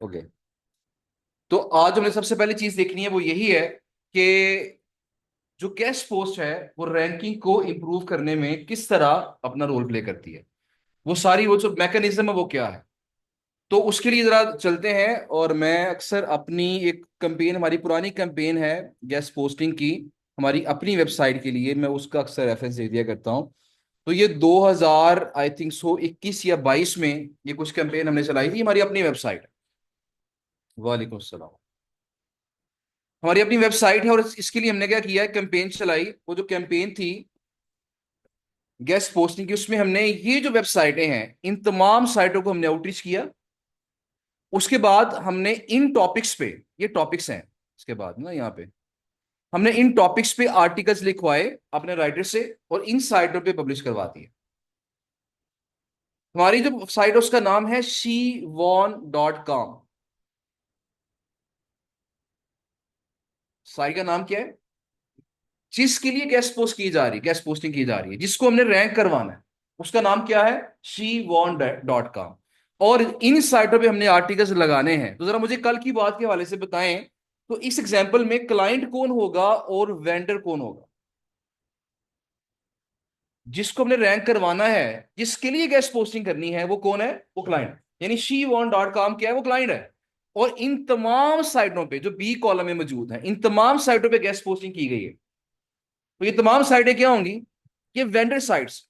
Okay. तो आज हमने सबसे पहली चीज देखनी है वो यही है कि जो गेस्ट पोस्ट है वो रैंकिंग को इंप्रूव करने में किस तरह अपना रोल प्ले करती है। वो सारी वो जो मैकेनिज्म है वो क्या है। तो उसके लिए जरा चलते हैं। और मैं अक्सर अपनी एक कैंपेन, हमारी पुरानी कैंपेन है गेस्ट पोस्टिंग की, हमारी अपनी वेबसाइट के लिए, मैं उसका अक्सर रेफरेंस दे दिया करता हूँ। तो ये 2000 आई थिंक सो 21 या 22 में ये कुछ कैंपेन हमने चलाई थी, हमारी अपनी वेबसाइट। वालेकुम सलाम। हमारी अपनी वेबसाइट है और इसके लिए हमने क्या किया है, कैंपेन चलाई। वो जो कैंपेन थी गेस्ट पोस्टिंग की, उसमें हमने ये जो वेबसाइटें हैं इन तमाम साइटों को हमने आउटरीच किया। उसके बाद हमने इन टॉपिक्स पे, ये टॉपिक्स हैं, इसके बाद ना यहाँ पे हमने इन टॉपिक्स पे आर्टिकल्स लिखवाए अपने राइटर से और इन साइटों पे पब्लिश करवा दिए। हमारी जो साइट है उसका नाम है shewon.com। साइट का नाम क्या है? जिसके लिए गेस्ट पोस्ट की जा रही है, गेस्ट पोस्टिंग की जा रही है, जिसको हमने रैंक करवाना है, उसका नाम क्या है? shewon.com। और इन साइटों पे हमने आर्टिकल्स लगाने हैं। तो जरा मुझे कल की बात के हवाले से बताएं, तो इस एग्जांपल में क्लाइंट कौन होगा और वेंडर कौन होगा? जिसको हमने रैंक करवाना है, जिसके लिए गेस्ट पोस्टिंग करनी है, वो कौन है? वो क्लाइंट। यानी shewon.com क्या है? वो क्लाइंट है। और इन तमाम साइटों पे जो बी कॉलम में मौजूद है, इन तमाम साइटों पे गेस्ट पोस्टिंग की गई है। तो ये तमाम साइटें क्या होंगी? ये वेंडर साइट्स।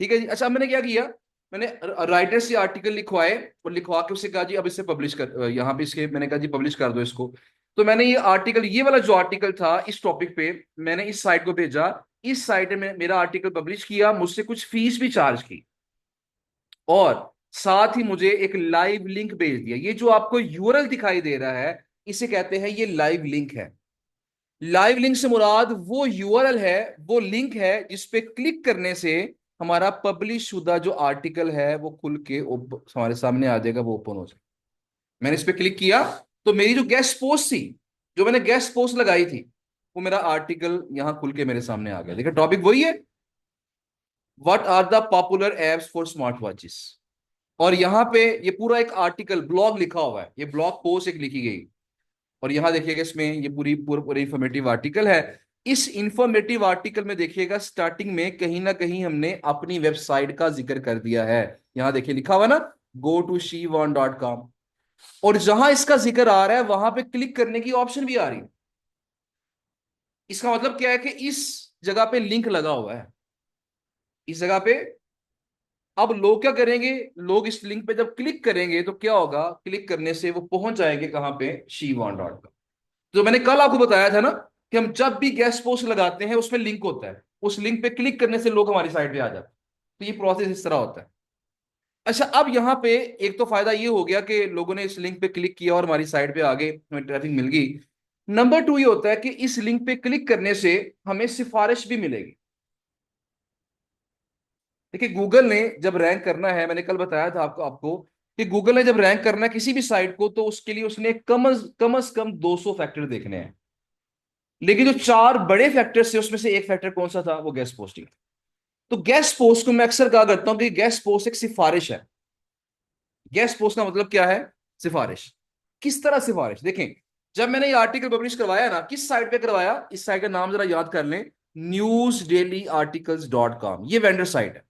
ठीक है जी। अच्छा, अब मैंने क्या किया, मैंने राइटर से आर्टिकल लिखवाए और लिखवा के उससे कहा जी अब इसे पब्लिश कर, यहाँ पे इसके मैंने कहा जी पब्लिश कर दो इसको। तो मैंने ये आर्टिकल, ये वाला जो आर्टिकल था इस टॉपिक पे, मैंने इस साइट को भेजा। इस साइट में मेरा आर्टिकल पब्लिश किया, मुझसे कुछ फीस भी चार्ज की, और साथ ही मुझे एक लाइव लिंक भेज दिया। ये जो आपको यूआरएल दिखाई दे रहा है, इसे कहते हैं, ये लाइव लिंक है। लाइव लिंक से मुराद वो यूआरएल है, वो लिंक है जिस पे क्लिक करने से हमारा पब्लिश शुदा जो आर्टिकल है वो खुल के हमारे सामने आ जाएगा, वो ओपन हो जाएगा। मैंने इस पे क्लिक किया तो मेरी जो गेस्ट पोस्ट थी, जो मैंने गेस्ट पोस्ट लगाई थी, वो मेरा आर्टिकल यहां खुल के मेरे सामने आ गया। देखिए टॉपिक वही है, what are the popular apps for smart watches. और यहाँ पे ये पूरा एक आर्टिकल ब्लॉग लिखा हुआ है, ये ब्लॉग पोस्ट एक लिखी गई। और यहां देखिएगा इसमें ये पूरी पूरी पूरी इंफॉर्मेटिव आर्टिकल है। इस इंफॉर्मेटिव आर्टिकल में देखिएगा स्टार्टिंग में कहीं ना कहीं हमने अपनी वेबसाइट का जिक्र कर दिया है। यहां देखिए लिखा हुआ ना, go to shewon.com। और जहां इसका जिक्र आ रहा है वहां पे क्लिक करने की ऑप्शन भी आ रही है। इसका मतलब क्या है कि इस जगह पे लिंक लगा हुआ है, इस जगह पे। अब लोग क्या करेंगे, लोग इस लिंक पे जब क्लिक करेंगे तो क्या होगा, क्लिक करने से वो पहुंच जाएंगे कहां पे? shewon.com। जो मैंने कल आपको बताया था ना कि हम जब भी गेस्ट पोस्ट लगाते हैं उसमें लिंक होता है, उस लिंक पे क्लिक करने से लोग हमारी साइट पे आ जाते हैं। तो ये प्रोसेस इस तरह होता है। अच्छा, अब यहाँ पे एक तो फायदा ये हो गया कि लोगों ने इस लिंक पे क्लिक किया और हमारी साइट पे आगे हमें ट्रैफिक मिल गई। नंबर टू ये होता है कि इस लिंक पे क्लिक करने से हमें सिफारिश भी मिलेगी। देखिए गूगल ने जब रैंक करना है, मैंने कल बताया था आपको आपको कि गूगल ने जब रैंक करना है किसी भी साइट को, तो उसके लिए उसने कम 200 फैक्टर देखने हैं। लेकिन जो चार बड़े फैक्टर्स थे उसमें से एक फैक्टर कौन सा था? वो गेस्ट पोस्टिंग। तो गेस्ट पोस्ट को मैं अक्सर कहा करता हूं कि गेस्ट पोस्ट एक सिफारिश है। गेस्ट पोस्ट का मतलब क्या है? सिफारिश। किस तरह सिफारिश? देखें, जब मैंने ये आर्टिकल पब्लिश करवाया ना, किस साइट पे करवाया? इस साइट का नाम जरा याद कर लें, newsdailyarticles.com। ये वेंडर साइट है।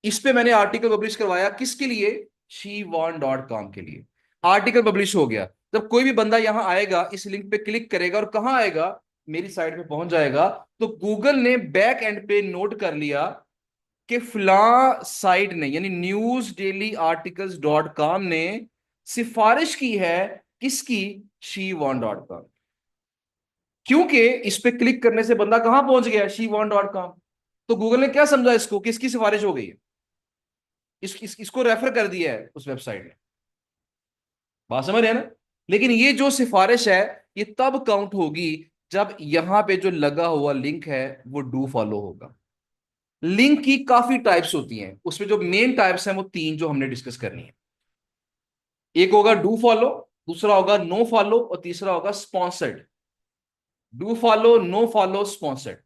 इस पे मैंने आर्टिकल पब्लिश करवाया, किसके लिए? shewon.com के लिए। आर्टिकल पब्लिश हो गया। जब कोई भी बंदा यहां आएगा, इस लिंक पे क्लिक करेगा और कहां आएगा? मेरी साइट पे पहुंच जाएगा। तो गूगल ने बैक एंड पे नोट कर लिया कि फलां साइट ने, यानी newsdailyarticles.com ने सिफारिश की है, किसकी? shewon.com। क्योंकि इस पे क्लिक करने से बंदा कहां पहुंच गया? shewon.com। तो गूगल ने क्या समझा इसको, किसकी सिफारिश हो गई है? इसको रेफर कर दिया है उस वेबसाइट ने। बात समझ रहे हैं ना? लेकिन ये जो सिफारिश है, ये तब काउंट होगी जब यहां पे जो लगा हुआ लिंक है वो डू फॉलो होगा। लिंक की काफी टाइप्स होती हैं, उसमें जो मेन टाइप्स हैं वो तीन जो हमने डिस्कस करनी है। एक होगा डू फॉलो, दूसरा होगा नो फॉलो, और तीसरा होगा sponsored. Do follow, no follow, sponsored.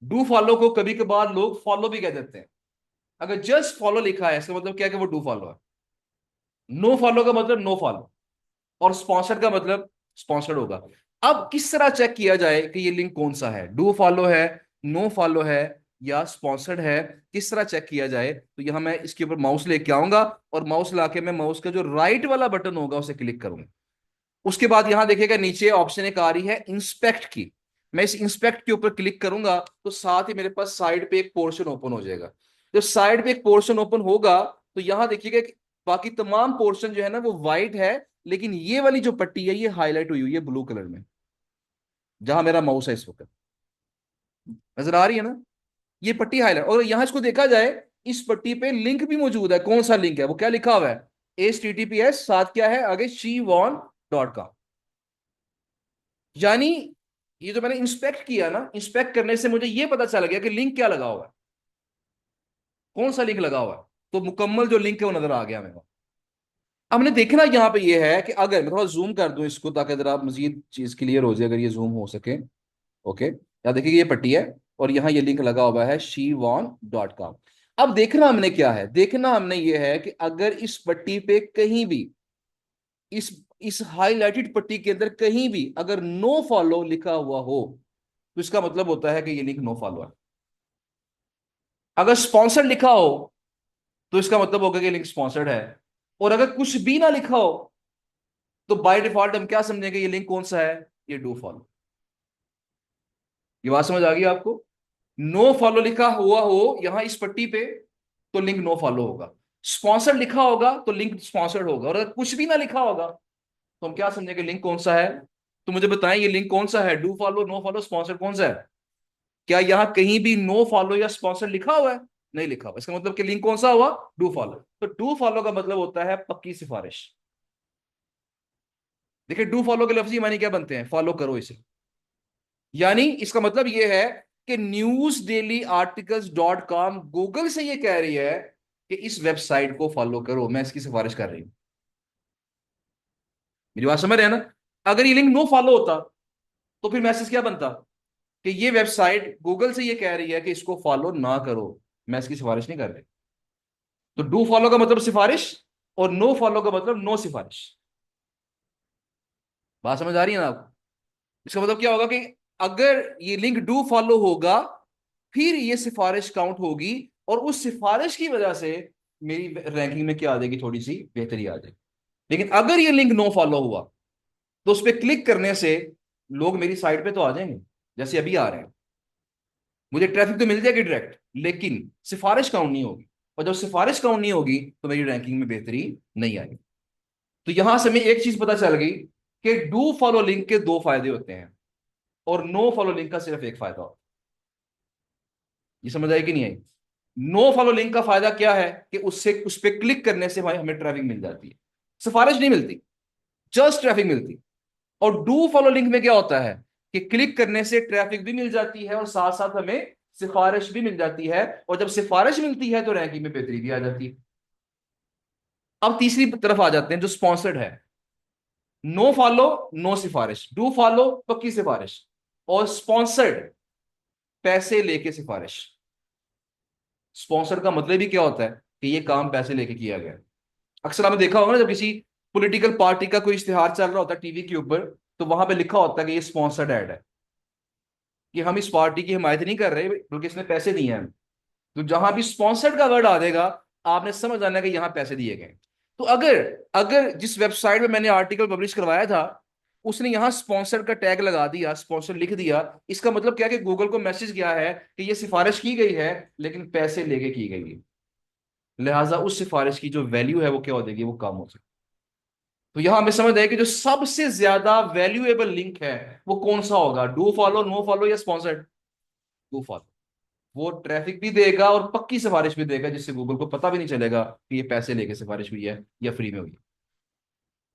Do follow को कभी कभार लोग फॉलो भी कह देते हैं। अगर जस्ट फॉलो लिखा है इसका मतलब क्या है कि वो डू फॉलो है। नो फॉलो का मतलब नो फॉलो, और स्पॉन्सर्ड का मतलब स्पॉन्सर्ड होगा। अब किस तरह चेक किया जाए कि ये लिंक कौन सा है, डू फॉलो है, नो फॉलो है, या स्पॉन्सर्ड है? किस तरह चेक किया जाए? तो यहां मैं इसके ऊपर माउस लेके आऊंगा, और माउस लाके मैं माउस का जो राइट वाला बटन होगा उसे क्लिक करूंगा। उसके बाद यहां देखिएगा नीचे ऑप्शन एक आ रही है इंस्पेक्ट की। मैं इस इंस्पेक्ट के ऊपर क्लिक करूंगा तो साथ ही मेरे पास साइड पे एक पोर्शन ओपन हो जाएगा। जब साइड पे एक पोर्शन ओपन होगा तो यहां देखिएगा कि बाकी तमाम पोर्शन जो है ना वो व्हाइट है, लेकिन ये वाली जो पट्टी है ये हाईलाइट हुई हुई है ब्लू कलर में, जहां मेरा माउस है इस वक्त। नजर आ रही है ना ये पट्टी हाईलाइट? और यहां इसको देखा जाए, इस पट्टी पे लिंक भी मौजूद है। कौन सा लिंक है? वो क्या लिखा हुआ है? HTTPS, साथ क्या है आगे, shewon.com। यानी ये जो मैंने इंस्पेक्ट किया ना, इंस्पेक्ट करने से मुझे ये पता चल गया कि लिंक क्या लगा हुआ है, कौन सा लिंक लगा हुआ है। तो मुकम्मल जो लिंक है वो नजर आ गया मेरे को। अब हमने देखना यहाँ पे ये है कि अगर मैं थोड़ा जूम कर दूं इसको ताकि जरा मजीद चीज क्लियर हो जाए, अगर ये जूम हो सके। ओके, या देखिए ये पट्टी है और यहाँ ये लिंक लगा हुआ है shewon.com। अब देखना हमने क्या है, देखना हमने ये है कि अगर इस पट्टी पे कहीं भी, इस इस हाईलाइटेड पट्टी के अंदर कहीं भी अगर नो फॉलो लिखा हुआ हो, तो इसका मतलब होता है कि ये लिंक नो फॉलो है। अगर स्पॉन्सर्ड लिखा हो तो इसका मतलब होगा कि लिंक स्पॉन्सर्ड है। और अगर कुछ भी ना लिखा हो तो बाय डिफॉल्ट हम क्या समझेंगे, ये लिंक कौन सा है, ये डू फॉलो। ये बात समझ आ गई आपको? नो फॉलो लिखा हुआ हो यहां इस पट्टी पे तो लिंक नो फॉलो होगा। स्पॉन्सर्ड लिखा होगा तो लिंक स्पॉन्सर्ड होगा। और अगर कुछ भी ना लिखा होगा तो हम क्या समझेंगे, लिंक कौन सा है? तो मुझे बताएं ये लिंक कौन सा है, do follow, no follow, sponsored, कौन सा है? क्या यहां कहीं भी नो फॉलो या स्पॉन्सर लिखा हुआ है? नहीं लिखा हुआ। इसका मतलब कि लिंक कौन सा हुआ, डू फॉलो। तो डू फॉलो का मतलब होता है पक्की सिफारिश। देखिए डू फॉलो के लफ्जी मानी क्या बनते हैं, फॉलो करो इसे। यानी इसका मतलब यह है कि newsdailyarticles.com गूगल से ये कह रही है कि इस वेबसाइट को फॉलो करो, मैं इसकी सिफारिश कर रही हूं। मेरी बात समझ रहे हैं ना? अगर ये लिंक नो फॉलो होता तो फिर मैसेज क्या बनता कि ये वेबसाइट गूगल से ये कह रही है कि इसको फॉलो ना करो, मैं इसकी सिफारिश नहीं कर रही। तो डू फॉलो का मतलब सिफारिश, और नो फॉलो का मतलब नो सिफारिश। बात समझ आ रही है ना आपको? इसका मतलब क्या होगा कि अगर ये लिंक डू फॉलो होगा फिर ये सिफारिश काउंट होगी, और उस सिफारिश की वजह से मेरी रैंकिंग में क्या आ जाएगी, थोड़ी सी बेहतरी आ जाएगी। लेकिन अगर ये लिंक नो फॉलो हुआ तो उस पर क्लिक करने से लोग मेरी साइट पे तो आ जाएंगे जैसे अभी आ रहे हैं, मुझे ट्रैफिक तो मिल जाएगी डायरेक्ट, लेकिन सिफारिश काउंट नहीं होगी। और जब सिफारिश काउंट नहीं होगी तो मेरी रैंकिंग में बेहतरी नहीं आएगी। तो यहां से हमें एक चीज पता चल गई कि डू फॉलो लिंक के दो फायदे होते हैं और नो फॉलो लिंक का सिर्फ एक फायदा होता है। ये समझ आई कि नहीं आई? नो फॉलो लिंक का फायदा क्या है कि उससे उस पर क्लिक करने से भाई हमें ट्रैफिक मिल जाती है, सिफारिश नहीं मिलती, जस्ट ट्रैफिक मिलती। और डू फॉलो लिंक में क्या होता है कि क्लिक करने से ट्रैफिक भी मिल जाती है और साथ साथ हमें सिफारिश भी मिल जाती है, और जब सिफारिश मिलती है तो रैंकिंग में बेहतरी भी आ जाती है। अब तीसरी तरफ आ जाते हैं जो स्पॉन्सर्ड है। नो फॉलो, नो सिफारिश, डू फॉलो पक्की सिफारिश, और स्पॉन्सर्ड पैसे लेके सिफारिश। स्पॉन्सर का मतलब ही क्या होता है कि ये काम पैसे लेके किया गया है। अक्सर आपने देखा होगा ना जब किसी पॉलिटिकल पार्टी का कोई इश्तिहार चल रहा होता है टीवी के ऊपर, तो वहां पे लिखा होता है कि ये स्पॉन्सर्ड एड है, कि हम इस पार्टी की हिमायत नहीं कर रहे बल्कि इसने पैसे दिए हैं। तो जहां भी स्पॉन्सर्ड का वर्ड आ जाएगा आपने समझ जाना कि यहाँ पैसे दिए गए। तो अगर अगर जिस वेबसाइट में मैंने आर्टिकल पब्लिश करवाया था उसने यहाँ स्पॉन्सर्ड का टैग लगा दिया, स्पॉन्सर लिख दिया, इसका मतलब क्या कि गूगल को मैसेज गया है कि ये सिफारिश की गई है लेकिन पैसे लेके की गई है, लिहाजा उस सिफारिश की जो वैल्यू है वो क्या हो जाएगी, वो कम हो जाएगी। तो यहां हमें समझ आए कि जो सबसे ज्यादा वैल्यूएबल लिंक है वो कौन सा होगा, डू फॉलो, नो फॉलो, या स्पॉन्सर्ड? Do follow. वो ट्रैफिक भी देगा और पक्की सिफारिश भी देगा जिससे गूगल को पता भी नहीं चलेगा कि ये पैसे लेके सिफारिश हुई है या फ्री में हुई है।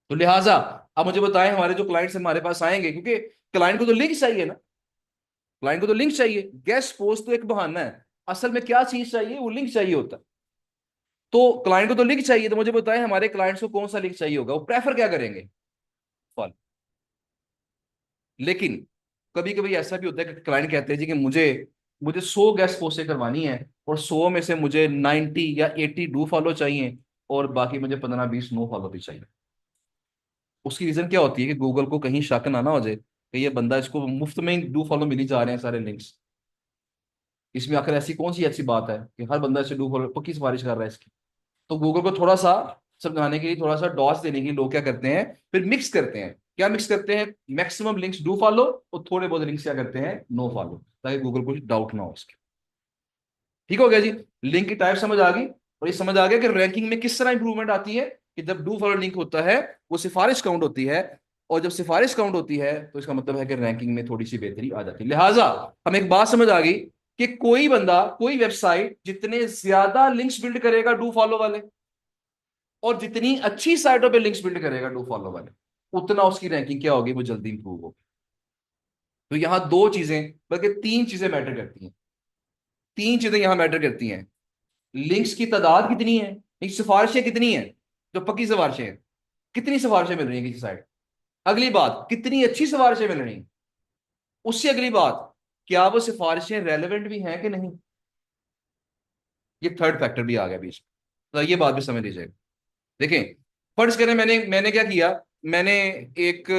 तो लिहाजा अब मुझे बताएं हमारे जो क्लाइंट्स हमारे पास आएंगे, क्योंकि क्लाइंट को तो लिंक चाहिए ना, क्लाइंट को तो लिंक चाहिए, गेस्ट पोस्ट तो एक बहाना है, असल में क्या चीज चाहिए, वो लिंक चाहिए होता है। तो क्लाइंट को तो लिंक चाहिए, तो मुझे बताएं हमारे क्लाइंट्स को कौन सा लिंक चाहिए होगा, वो प्रेफर क्या करेंगे, फॉलो। लेकिन कभी कभी ऐसा भी होता है कि क्लाइंट कहते हैं जी कि मुझे मुझे 100 गेस्ट पोस्टें करवानी है और 100 में से मुझे 90 या 80 डू फॉलो चाहिए, और बाकी मुझे 15-20 नो फॉलो भी चाहिए। उसकी रीजन क्या होती है कि गूगल को कहीं शक ना हो जाए कि ये बंदा, इसको मुफ्त में ही डू फॉलो मिल ही जा रहे हैं सारे लिंक्स, इसमें आखिर ऐसी कौन सी अच्छी बात है कि हर बंदा इसे डू फॉलो पक्की सिफारिश कर रहा है इसकी। तो गूगल को थोड़ा सा समझाने के लिए, थोड़ा सा डॉस देने के लिए लोग क्या करते हैं, फिर मिक्स करते हैं। क्या मिक्स करते हैं? मैक्सिमम लिंक्स डू फॉलो और थोड़े बहुत लिंक्स क्या करते हैं, नो फॉलो, ताकि गूगल को डाउट ना हो इसके। ठीक हो गया जी। लिंक की टाइप समझ आ गई, और ये समझ आ गया कि रैंकिंग में किस तरह इंप्रूवमेंट आती है, कि जब डू फॉलो लिंक होता है वो सिफारिश काउंट होती है, और जब सिफारिश काउंट होती है तो इसका मतलब है कि रैंकिंग में थोड़ी सी बेहतरी आ जाती है। लिहाजा हमें एक बात समझ आ गई कि कोई बंदा, कोई वेबसाइट जितने ज्यादा लिंक्स बिल्ड करेगा डू फॉलो वाले, और जितनी अच्छी साइटों पे लिंक्स बिल्ड करेगा डू फॉलो वाले, उतना उसकी रैंकिंग क्या होगी, वो जल्दी इंप्रूव होगी। तो यहां दो चीजें, बल्कि तीन चीजें मैटर करती हैं। तीन चीजें यहां मैटर करती हैं। लिंक्स की तादाद कितनी है, सिफारिशें कितनी है, जो पक्की सिफारिशें हैं, कितनी सिफारिशें मिल रही हैं किसी साइट। अगली बात, कितनी अच्छी सिफारिशें मिल रही हैं। उससे अगली बात, क्या वो सिफारिशें रेलेवेंट भी हैं कि नहीं। ये थर्ड फैक्टर भी आ गया बीच में, तो ये बात भी समझ लीजिएगा। देखें, फर्ज करें मैंने मैंने क्या किया, मैंने एक,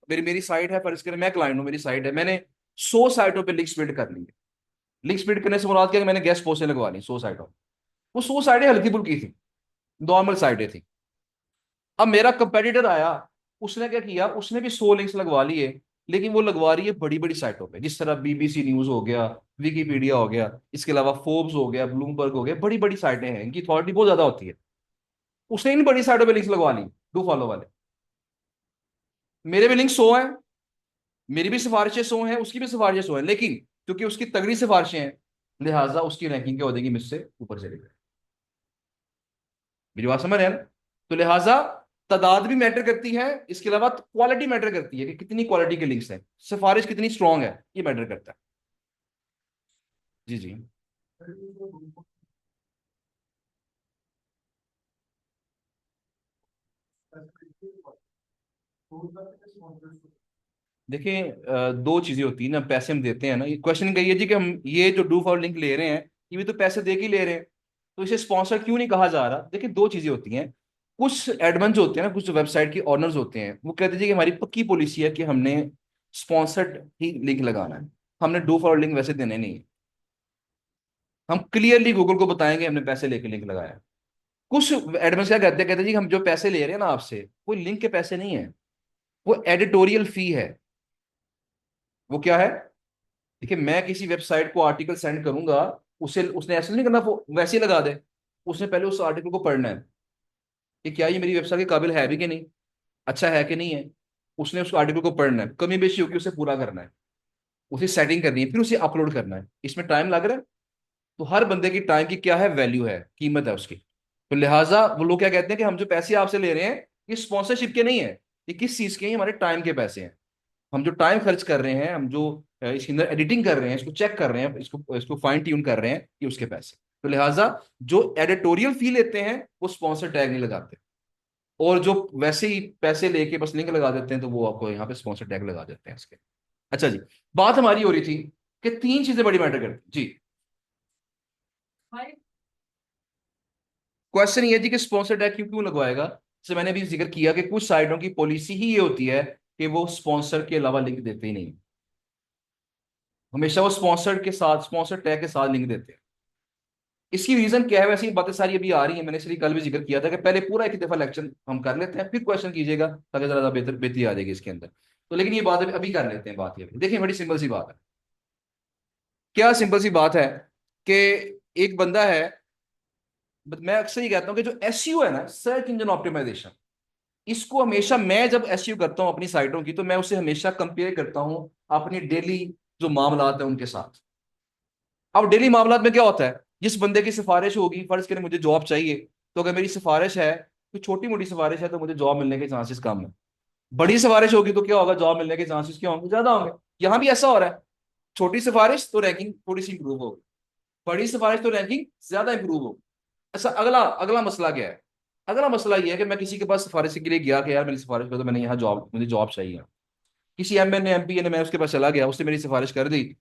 मेरी मेरी साइट है, फर्ज करें मैं क्लाइंट हूं, मेरी साइट है, मैंने 100 साइटों पे लिंक्स बिल्ड कर ली है। लिंक्स बिल्ड करने से मुराद क्या है कि मैंने गेस्ट पोस्टें लगवा ली 100 साइटों। वो 100 साइटें हल्की फुल्की थी, नॉर्मल साइटें थी। अब मेरा कंपेटिटर आया, उसने क्या किया, उसने भी 100 लिंक्स लगवा लिए, लेकिन वो लगवा रही है बड़ी बड़ी साइटों पे, जिस तरह बीबीसी न्यूज हो गया, विकीपीडिया हो गया, इसके अलावा फोर्ब्स हो गया, ब्लूमबर्ग हो गया, बड़ी बड़ी साइटें हैं, इनकी अथॉरिटी बहुत ज्यादा होती है। उसने इन बड़ी साइटों पे लिंक्स लगवा ली, डू फॉलो वाले। मेरे भी लिंक 100 हैं, मेरी भी सिफारिशें 100 हैं, उसकी भी सिफारिशें 100 हैं, लेकिन क्योंकि उसकी तगड़ी सिफारिशें हैं, लिहाजा उसकी रैंकिंग क्या हो जाएगी, मुझसे ऊपर चली जाएगी। मेरी बात समझ रहे हैं ना? तो लिहाजा तादाद भी मैटर करती है, इसके अलावा क्वालिटी मैटर करती है कि कितनी क्वालिटी के लिंक्स हैं, सिफारिश कितनी स्ट्रांग है, ये मैटर करता है। जी जी। देखिए, दो चीजें होती है ना, पैसे हम देते हैं ना, ये क्वेश्चन का ये जी कि हम ये जो डू फॉर लिंक ले रहे हैं, ये भी तो पैसे दे के ही ले रहे हैं, तो इसे स्पॉन्सर क्यों नहीं कहा जा रहा। देखिए, दो चीजें होती हैं। कुछ एडमन जो होते हैं ना, कुछ वेबसाइट के ऑनर्स होते हैं, वो कहते हैं जी कि हमारी पक्की पॉलिसी है कि हमने स्पॉन्सर्ड ही लिंक लगाना है, हमने डू फॉर लिंक वैसे देने नहीं है। हम क्लियरली गूगल को बताएंगे हमने पैसे लेके लिंक लगाया है। कुछ एडमन क्या कहते हैं, कहते हैं जी हम जो पैसे ले रहे हैं ना आपसे, वो लिंक के पैसे नहीं है, वो एडिटोरियल फी है। वो क्या है? देखिए, मैं किसी वेबसाइट को आर्टिकल सेंड करूंगा, उसे उसने ऐसा नहीं करना वो वैसे ही लगा दे। उसने पहले उस आर्टिकल को पढ़ना है कि क्या ये मेरी वेबसाइट के काबिल है भी कि नहीं, अच्छा है कि नहीं है। उसने उस आर्टिकल को पढ़ना है, कमी बेशी होगी उसे पूरा करना है, उसे सेटिंग करनी है, फिर उसे अपलोड करना है। इसमें टाइम लग रहा है। तो हर बंदे की टाइम की क्या है, वैल्यू है, कीमत है उसकी। तो लिहाजा वो लोग क्या कहते हैं कि हम जो पैसे आपसे ले रहे हैं, ये स्पॉन्सरशिप के नहीं है, ये किस चीज के हैं, ये हमारे टाइम के पैसे हैं। हम जो टाइम खर्च कर रहे हैं, हम जो इसके अंदर एडिटिंग कर रहे हैं, इसको चेक कर रहे हैं, इसको इसको फाइन ट्यून कर रहे हैं, ये उसके पैसे। तो लिहाजा जो एडिटोरियल फी लेते हैं वो स्पॉन्सर टैग नहीं लगाते, और जो वैसे ही पैसे लेके बस लिंक लगा देते हैं, तो वो आपको यहाँ पे स्पॉन्सर टैग लगा देते हैं इसके। अच्छा जी, बात हमारी हो रही थी कि तीन चीजें बड़ी मैटर करती जी। क्वेश्चन ये जी कि स्पॉन्सर टैग क्यों क्यों लगवाएगा। जैसे मैंने भी जिक्र किया कि कुछ साइटों की पॉलिसी ही ये होती है कि वो स्पॉन्सर के अलावा लिंक देते ही नहीं, हमेशा वो स्पॉन्सर के साथ, स्पॉन्सर टैग के साथ लिंक देते हैं। इसकी रीजन क्या है, वैसे ये बातें सारी अभी आ रही हैं, मैंने इसलिए कल भी जिक्र किया था कि पहले पूरा एक दफा लेक्चर हम कर लेते हैं, फिर क्वेश्चन कीजिएगा, ताकि ज्यादा बेहतर बेहतरी आ जाएगी इसके अंदर। तो लेकिन ये बात अभी कर लेते हैं, बात ये देखिए, बड़ी सिंपल सी बात है। क्या सिंपल सी बात है कि एक बंदा है, मैं अक्सर ये कहता हूँ कि जो एसईओ है ना, सर्च इंजन ऑप्टिमाइजेशन, इसको हमेशा मैं जब एसईओ करता हूँ अपनी साइटों की, तो मैं उसे हमेशा कंपेयर करता हूँ अपनी डेली जो मामलात है उनके साथ। अब डेली मामलात में क्या होता है, जिस बंदे की सिफारिश होगी, फर्ज करें मुझे जॉब चाहिए, तो अगर मेरी सिफारिश है, तो छोटी मोटी सिफारिश है, तो मुझे जॉब मिलने के चांसेस कम है। बड़ी सिफारिश होगी तो क्या होगा, जॉब मिलने के चांसेस क्या होंगे, ज्यादा होंगे। यहां भी ऐसा हो रहा है, छोटी सिफारिश तो रैंकिंग थोड़ी सी इंप्रूव होगी, बड़ी सिफारिश तो रैंकिंग ज्यादा इंप्रूव होगी। ऐसा अगला अगला मसला क्या है, अगला मसला ये है कि मैं किसी के पास सिफारिश के लिए गया कि यार मेरी सिफारिश कर दो, मैंने यहाँ जॉब, मुझे जॉब चाहिए। किसी एमएन ने, एमपी ने, मैं उसके पास चला गया, उसने मेरी सिफारिश कर दी।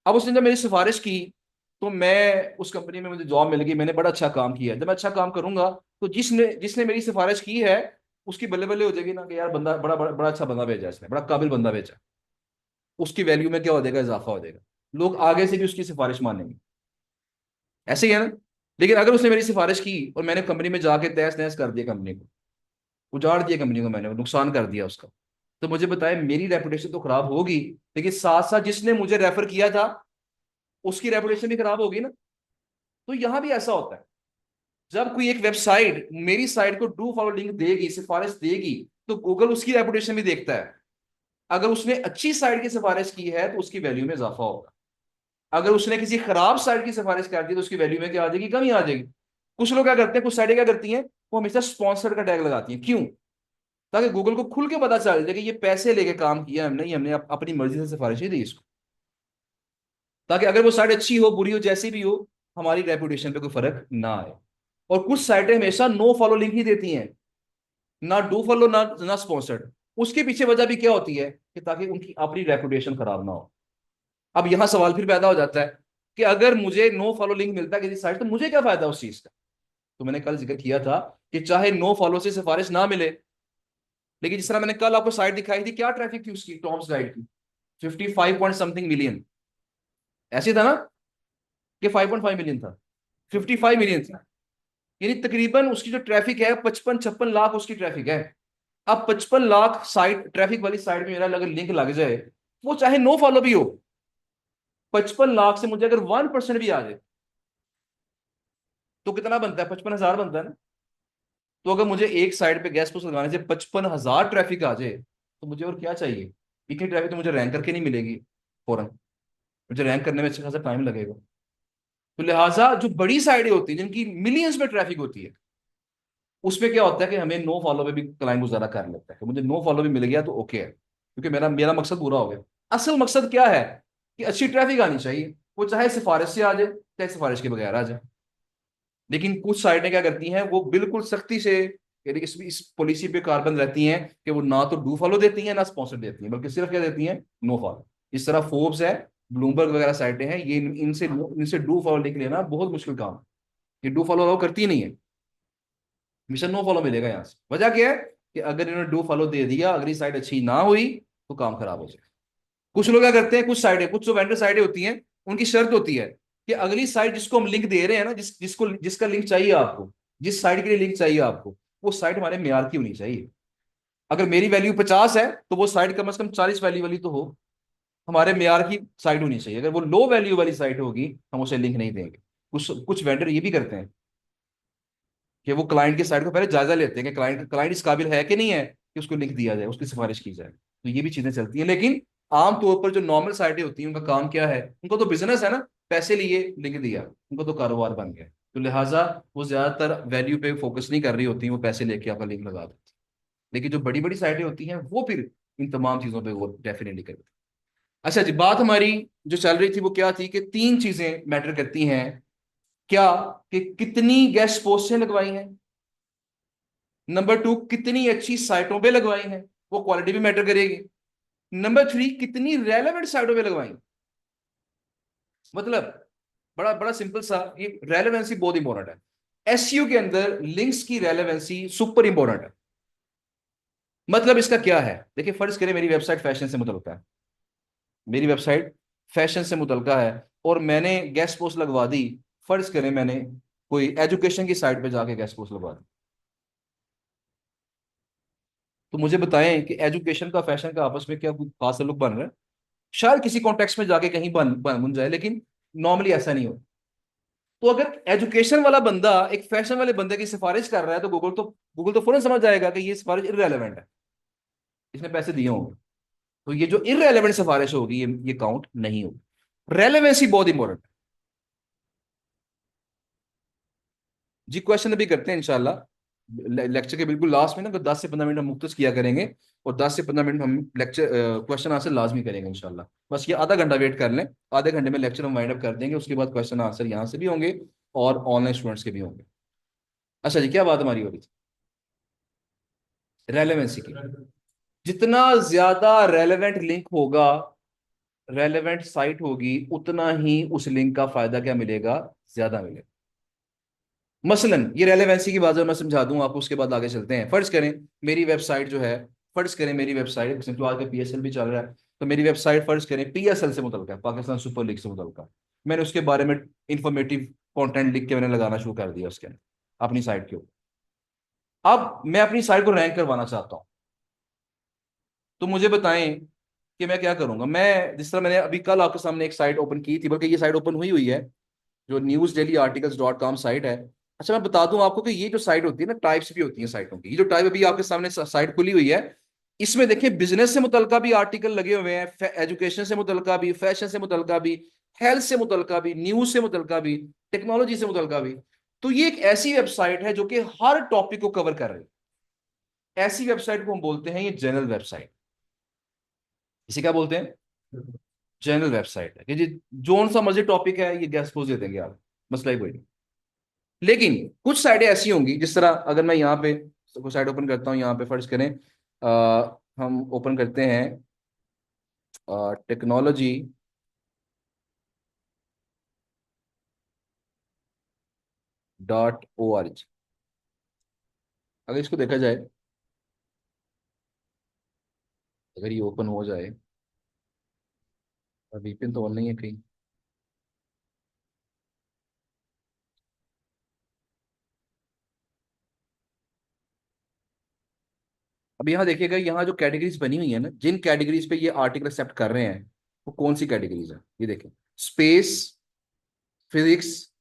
अब उसने जब मेरी सिफारिश की, तो मैं उस कंपनी में मुझे जॉब मिल गई, मैंने बड़ा अच्छा काम किया। जब मैं अच्छा काम करूंगा तो जिसने जिसने मेरी सिफारिश की है उसकी बल्ले बल्ले हो जाएगी ना, कि यार बंदा बड़ा बड़ा बड़ा अच्छा बंदा भेजा इसने, बड़ा काबिल बंदा भेजा। उसकी वैल्यू में क्या हो जाएगा, इजाफा हो जाएगा। लोग आगे से भी उसकी सिफारिश मानेंगे। ऐसे ही है ना। लेकिन अगर उसने मेरी सिफारिश की और मैंने कंपनी में जाके तहस नहस कर दिया, कंपनी को उजाड़ दिया, कंपनी को मैंने नुकसान कर दिया उसका, तो मुझे बताए मेरी रेपुटेशन तो खराब होगी, लेकिन साथ साथ जिसने मुझे रेफर किया था उसकी रेपुटेशन भी खराब होगी ना। तो यहां भी ऐसा होता है, जब कोई एक वेबसाइट मेरी साइट को डू फॉलो लिंक देगी, सिफारिश देगी, तो गूगल उसकी रेपुटेशन भी देखता है। अगर उसने अच्छी साइट की सिफारिश की है तो उसकी वैल्यू में इजाफा होगा। अगर उसने किसी खराब साइट की सिफारिश कर दी तो उसकी वैल्यू में क्या आ जाएगी, कमी आ जाएगी। कुछ लोग क्या करते हैं, कुछ साइटें क्या करती हैं, वो हमेशा स्पॉन्सर्ड का टैग लगाती हैं। क्यों? ताकि गूगल को खुल के पता चल जाए कि ये पैसे लेके काम किया हमने, ये हमने अपनी मर्जी से सिफारिश ही दी इसको। ताकि अगर वो साइट अच्छी हो बुरी हो जैसी भी हो, हमारी रेपुटेशन पे कोई फर्क ना आए। और कुछ साइटें हमेशा नो फॉलो लिंक ही देती हैं, ना डू फॉलो ना स्पॉन्सर्ड। उसके पीछे वजह भी क्या होती है, कि ताकि उनकी अपनी रेपुटेशन खराब ना हो। अब यहां सवाल फिर पैदा हो जाता है कि अगर मुझे नो फॉलो लिंक मिलता है किसी साइट, तो मुझे क्या फायदा उस चीज का। तो मैंने कल जिक्र किया था कि चाहे नो फॉलो से सिफारिश ना मिले, लेकिन जिस तरह मैंने कल आपको साइट दिखाई थी, क्या ट्रैफिक थी उसकी, टॉम्स गाइड की 55 पॉइंट समथिंग मिलियन। ऐसे था ना, कि 5.5 मिलियन था, 55 मिलियन था। यानी तकरीबन उसकी जो ट्रैफिक है 55-56 लाख उसकी ट्रैफिक है। अब 55 लाख साइट ट्रैफिक वाली साइट में मेरा अगर लिंक लग जाए, वो चाहे नो फॉलो भी हो, 55 लाख से मुझे अगर 1% भी आ जाए, तो कितना बनता है, 55,000 बनता है ना। तो अगर मुझे एक साइड पे गैस पोस्ट लगाने से 55,000 ट्रैफिक आ जाए, तो मुझे और क्या चाहिए। इतनी ट्रैफिक तो मुझे रैंक करके नहीं मिलेगी फौरन, मुझे रैंक करने में अच्छा खासा टाइम लगेगा। तो लिहाजा जो बड़ी साइडें होती हैं जिनकी मिलियंस में ट्रैफिक होती है, उसमें क्या होता है कि हमें नो फॉलो पे भी क्लाइंट गुजारा कर लेता है, कि मुझे नो फॉलो भी मिल गया तो ओके है, क्योंकि मेरा मेरा मकसद पूरा हो गया। असल मकसद क्या है, कि अच्छी ट्रैफिक आनी चाहिए, वो चाहे सिफारिश से आ जाए चाहे सिफारिश के बगैर आ जाए। लेकिन कुछ साइटें क्या करती हैं, वो बिल्कुल सख्ती से, यानी इस पॉलिसी पे कारबंद रहती हैं कि वो ना तो डू फॉलो देती हैं ना स्पॉन्सर देती हैं, बल्कि सिर्फ क्या देती हैं, नो फॉलो। इस तरह फोर्ब्स है, ब्लूमबर्ग वगैरह साइटें हैं, ये इनसे इनसे डू फॉलो लिख लेना बहुत मुश्किल काम है। ये डू फॉलो अलाउ करती ही नहीं है, मिशन नो फॉलो मिलेगा यहाँ से। वजह क्या है, कि अगर इन्होंने डू फॉलो दे दिया, अगली साइड अच्छी ना हुई, तो काम खराब हो जाएगा। कुछ लोग क्या करते हैं, कुछ साइडें, कुछ जो वेंडर साइडें होती हैं, उनकी शर्त होती है कि अगली साइड जिसको हम लिंक दे रहे हैं ना, जिसका लिंक चाहिए आपको, जिस साइड के लिए लिंक चाहिए आपको, वो साइड हमारे मेयार की होनी चाहिए। अगर मेरी वैल्यू 50 है, तो वो साइड कम से कम 40 वैल्यू वाली तो हो, हमारे मेयार की साइड होनी चाहिए। अगर वो लो वैल्यू वाली साइड होगी, हम उसे लिंक नहीं देंगे। कुछ कुछ वेंडर ये भी करते हैं कि वो क्लाइंट की साइड को पहले जायजा लेते हैं कि क्लाइंट क्लाइंट इस काबिल है कि नहीं है कि उसको लिंक दिया जाए, उसकी सिफारिश की जाए। तो ये भी चीजें चलती हैं। लेकिन आमतौर पर जो नॉर्मल साइटें होती हैं, उनका काम क्या है, उनका तो बिजनेस है ना, पैसे लिए लिंक दिया, उनका तो कारोबार बन गया। तो लिहाजा वो ज्यादातर वैल्यू पे फोकस नहीं कर रही होती, वो पैसे लेके आपका लिंक लगा देती। लेकिन जो बड़ी बड़ी साइटें होती हैं, वो फिर इन तमाम चीजों पर वो डेफिनेटली करती। अच्छा जी, बात हमारी जो चल रही थी वो क्या थी, कि तीन चीजें मैटर करती हैं। क्या? कि कितनी गेस्ट पोस्टें लगवाई हैं, नंबर टू कितनी अच्छी साइटों पे लगवाई हैं, वो क्वालिटी भी मैटर करेगी। नंबर थ्री कितनी रेलेवेंट साइटों पे लगवाई। मतलब बड़ा बड़ा सिंपल सा, ये रेलेवेंसी बहुत इंपॉर्टेंट है। एसईओ के अंदर लिंक्स की रेलेवेंसी सुपर इंपॉर्टेंट है। मतलब इसका क्या है, देखिए फर्ज करें मेरी वेबसाइट फैशन से मुतल्लिका है, मेरी वेबसाइट फैशन से मुतल्लिका है, और मैंने गेस्ट पोस्ट लगवा दी। फर्ज करें मैंने कोई एजुकेशन की साइट पे जाके गेस्ट पोस्ट लगवा दी, तो मुझे बताएं कि एजुकेशन का फैशन का आपस में क्या कोई खास ताल्लुक बन रहा है। शायद किसी कॉन्टेक्स्ट में जाके कहीं बन जाए, लेकिन नॉर्मली ऐसा नहीं हो। तो अगर एजुकेशन वाला बंदा एक फैशन वाले बंदे की सिफारिश कर रहा है, तो गूगल तो फौरन समझ जाएगा कि ये सिफारिश इररेलेवेंट है, इसने पैसे दिए होंगे। तो ये जो इररेलेवेंट सिफारिश होगी, ये काउंट नहीं होगी। रेलेवेंसी बहुत इंपॉर्टेंट है जी। क्वेश्चन अभी करते हैं इंशाल्लाह, लेक्चर के बिल्कुल लास्ट में ना, 10 से 15 मिनट हम मुख्तस किया करेंगे, और 10 से 15 मिनट हम लेक्चर क्वेश्चन आंसर लाजमी करेंगे इंशाल्लाह। बस ये आधा घंटा वेट कर लें, आधे घंटे में लेक्चर हम वाइंड अप कर देंगे, उसके बाद क्वेश्चन आंसर यहाँ से भी होंगे और ऑनलाइन स्टूडेंट्स के भी होंगे। अच्छा जी, क्या बात हमारी हो रही थी, रेलेवेंसी की। जितना ज्यादा रेलेवेंट लिंक होगा, रेलेवेंट साइट होगी उतना ही उस लिंक का फायदा क्या मिलेगा, ज्यादा मिलेगा। मसलन ये रेलेवेंसी की बात है, मैं समझा दूं आपको, उसके बाद आगे चलते हैं। फर्ज करें मेरी वेबसाइट जो है, फर्ज करें मेरी वेबसाइट, जो आगे पीएसएल भी चल रहा है, तो मेरी वेबसाइट फर्ज करें पीएसएल से मुतल्लिक है, पाकिस्तान सुपर लीग से मुतल्लिक है। मैंने उसके बारे में इंफॉर्मेटिव कंटेंट लिख के मैंने लगाना शुरू कर दिया उसके अंदर, अपनी साइट के ऊपर। अब मैं अपनी साइट को रैंक करवाना चाहता हूँ, तो मुझे बताएं कि मैं क्या करूंगा। मैं जिस तरह मैंने अभी कल आपके सामने एक साइट ओपन की थी, बल्कि ये साइट ओपन हुई हुई है, जो news daily articles dot com site है। अच्छा मैं बता दूं आपको कि ये जो साइट होती है ना, टाइप्स भी होती है साइटों की। ये जो टाइप अभी आपके सामने साइट खुली हुई है, इसमें देखिए बिजनेस से मुतलका भी आर्टिकल लगे हुए हैं, एजुकेशन से मुतलका भी, फैशन से मुतलका भी, हेल्थ से मुतलका भी, न्यूज से मुतलका भी, टेक्नोलॉजी से मुतलका भी। तो ये एक ऐसी वेबसाइट है जो कि हर टॉपिक को कवर कर रही है। ऐसी वेबसाइट को हम बोलते हैं ये जनरल वेबसाइट। इसे क्या बोलते हैं, जनरल वेबसाइट है कि जी जोन सा मर्जी टॉपिक है ये गेस्ट पोज दे देंगे आप, मसला ही कोई नहीं। लेकिन कुछ साइटें ऐसी होंगी, जिस तरह अगर मैं यहाँ पे कोई साइट ओपन करता हूँ, यहाँ पे फर्ज करें हम ओपन करते हैं टेक्नोलॉजी .org। अगर इसको देखा जाए, अगर ये ओपन हो जाए, वीपीएन तो ऑन नहीं है कहीं। अब यहाँ देखिएगा, यहाँ जो कैटेगरीज बनी हुई है ना, जिन कैटेगरीज पे ये आर्टिकल एक्सेप्ट कर रहे हैं, वो कौन सी कैटेगरीज है ये देखें। Space, physics,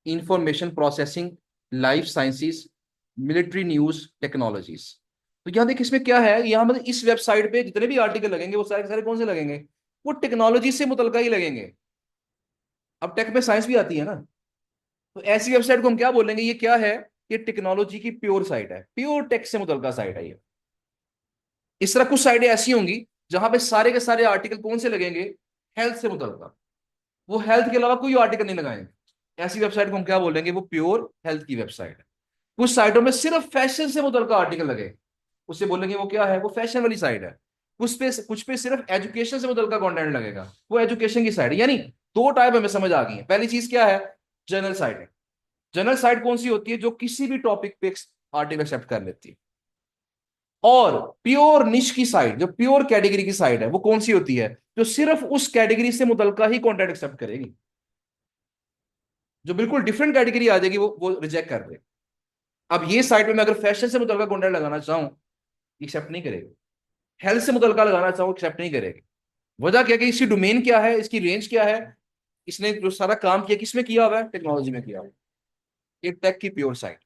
information processing, life sciences, military news, technologies. तो यहाँ देखिए इसमें क्या है, यहाँ मतलब इस वेबसाइट पे जितने भी आर्टिकल लगेंगे वो सारे के सारे कौन से लगेंगे, वो टेक्नोलॉजी से मुतलका ही लगेंगे। अब टेक में साइंस भी आती है ना, तो ऐसी वेबसाइट को हम क्या बोलेंगे, ये क्या है, ये टेक्नोलॉजी की प्योर साइट है, प्योर टेक से मुतलका साइट है ये। इस तरह कुछ साइटें ऐसी होंगी जहां पे सारे के सारे आर्टिकल कौन से लगेंगे, हेल्थ से मुतलका, वो हेल्थ के अलावा कोई आर्टिकल नहीं लगाएंगे। ऐसी वेबसाइट को हम क्या बोलेंगे, वो प्योर हेल्थ की वेबसाइट है। कुछ साइटों में सिर्फ फैशन से मुतल्लिका आर्टिकल लगे, उससे बोलेंगे वो क्या है, वो फैशन वाली साइट है। कुछ पे सिर्फ एजुकेशन से मुतल्लिका कंटेंट लगेगा, वो एजुकेशन की साइट है। यानी दो टाइप हमें समझ आ गई है। पहली चीज क्या है, जनरल साइट है। जनरल साइट कौन सी होती है, जो किसी भी टॉपिक पे आर्टिकल एक्सेप्ट कर लेती है। और प्योर निश की साइट, जो प्योर कैटेगरी की साइट है, वो कौन सी होती है, जो सिर्फ उस कैटेगरी से मुतल्लिका ही कंटेंट एक्सेप्ट करेगी। जो बिल्कुल डिफरेंट कैटेगरी आ जाएगी वो रिजेक्ट कर दे। अब ये साइट में मैं अगर फैशन से मुतल्लिका कंटेंट लगाना चाहूं, एक्सेप्ट नहीं करेगी। हेल्थ से मुतल्लिका लगाना चाहूं, एक्सेप्ट नहीं करेगी। वजह क्या है कि इसकी डोमेन क्या है, इसकी रेंज क्या है, इसने जो सारा काम किया किसमें किया हुआ है, टेक्नोलॉजी में किया हुआ है। ये टेक की प्योर साइट।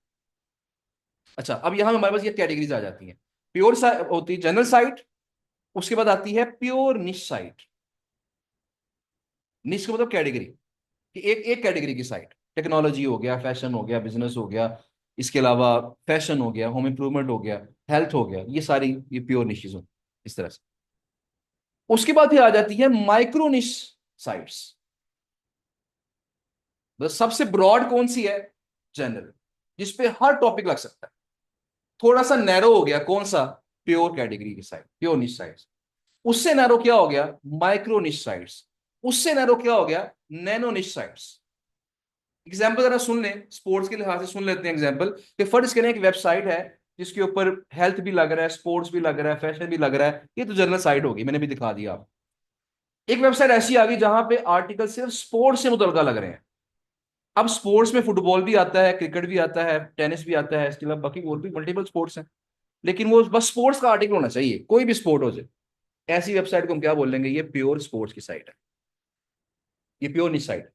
अच्छा अब यहां हमारे पास ये कैटेगरीज आ जाती हैं। प्योर होती है जनरल साइट, उसके बाद आती है प्योर निश साइट। निश का मतलब कैटेगरी, कि एक एक कैटेगरी की साइट, टेक्नोलॉजी हो गया, फैशन हो गया, बिजनेस हो गया, इसके अलावा फैशन हो गया, होम इंप्रूवमेंट हो गया, हेल्थ हो गया, ये सारी ये प्योर निशेज हो इस तरह से। उसके बाद ही आ जाती है माइक्रो निश साइट्स। बस सबसे ब्रॉड कौन सी है, जनरल, जिसपे हर टॉपिक लग सकता है। थोड़ा सा नैरो हो गया कौन सा, प्योर कैटेगरी की साइट, प्योर निश साइट्स। उससे नैरो क्या हो गया, माइक्रो निश साइट्स। उससे नैरो क्या हो गया, नैनो निश साइट्स। एग्जाम्पल जरा सुन लें, स्पोर्ट्स के लिहाज से सुन लेते हैं एग्जाम्पल, कि फर्ज करें एक वेबसाइट है जिसके ऊपर हेल्थ भी लग रहा है, स्पोर्ट्स भी लग रहा है, फैशन भी लग रहा है, ये तो जनरल साइट होगी, मैंने भी दिखा दिया आपको। एक वेबसाइट ऐसी आ गई जहां पे आर्टिकल सिर्फ स्पोर्ट्स से मुतल्लिका लग रहे हैं। अब स्पोर्ट्स में फुटबॉल भी आता है, क्रिकेट भी आता है, टेनिस भी आता है, इसके अलावा बाकी और भी मल्टीपल स्पोर्ट्स हैं, लेकिन वो बस स्पोर्ट्स का आर्टिकल होना चाहिए, कोई भी स्पोर्ट हो जाए। ऐसी वेबसाइट को हम क्या बोलेंगे, ये प्योर स्पोर्ट्स की साइट है, ये प्योर निश साइट।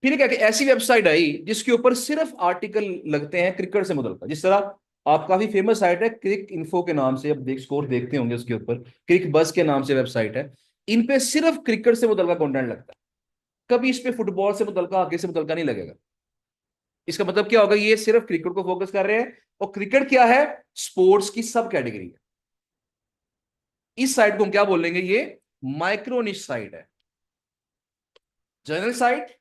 फिर क्या कि ऐसी वेबसाइट आई जिसके ऊपर सिर्फ आर्टिकल लगते हैं क्रिकेट से मुतल्लिका, जिस तरह आप काफी फेमस साइट है क्रिक इन्फो के नाम से, अब स्कोर देखते होंगे उसके ऊपर, क्रिक बस के नाम से वेबसाइट है। इन पे सिर्फ क्रिकेट से मुतल्लिका कंटेंट लगता है, कभी इस पे फुटबॉल से मुतल्लिका, हॉकी से मुतल्लिका नहीं लगेगा। इसका मतलब क्या होगा, ये सिर्फ क्रिकेट को फोकस कर रहे हैं, और क्रिकेट क्या है, स्पोर्ट्स की सब कैटेगरी है। इस साइट को हम क्या बोलेंगे, ये माइक्रो निश साइट है। जनरल साइट,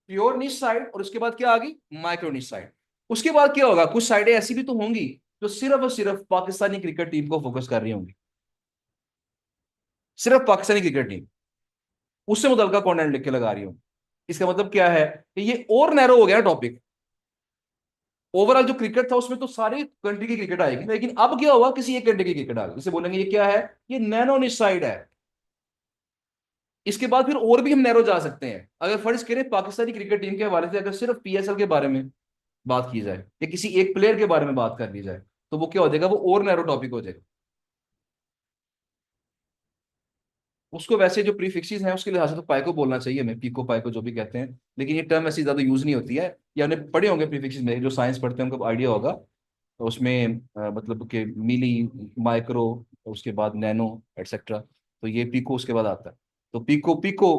प्योर निश साइट, और उसके बाद क्या आ गई, माइक्रो निश साइट। उसके बाद क्या होगा, कुछ साइटें ऐसी भी तो होंगी जो सिर्फ और सिर्फ पाकिस्तानी क्रिकेट टीम को फोकस कर रही होंगी। सिर्फ पाकिस्तानी क्रिकेट टीम, उससे मुतल्लिका कंटेंट लिख के लगा रही हूँ। इसका मतलब क्या है कि ये और नैरो हो गया टॉपिक। ओवरऑल जो क्रिकेट था उसमें तो सारी कंट्री की क्रिकेट आएगी, लेकिन अब क्या हुआ, किसी एक कंट्री की क्रिकेट आ गई, इसे बोलेंगे ये क्या है, ये नैनो निश साइड है। इसके बाद फिर और भी हम नैरो जा सकते हैं। अगर फर्ज करें पाकिस्तानी क्रिकेट टीम के हवाले से अगर सिर्फ पीएसएल के बारे में बात की जाए या किसी एक प्लेयर के बारे में बात कर ली जाए, तो वो क्या हो जाएगा, वो और नैरो टॉपिक हो जाएगा। उसको वैसे जो प्रीफिक्सेस हैं उसके लिहाज से तो पाइको बोलना चाहिए हमें, पीको पाइको जो भी कहते हैं, लेकिन ये टर्म ऐसी ज्यादा यूज नहीं होती है। या हमने पढ़े होंगे प्रीफिक्सेस में, जो साइंस पढ़ते हैं उनको आइडिया होगा। तो उसमें मतलब कि मिली, माइक्रो, उसके बाद नैनो, एटसेट्रा। तो ये पीको उसके बाद आता है। तो पीको पीको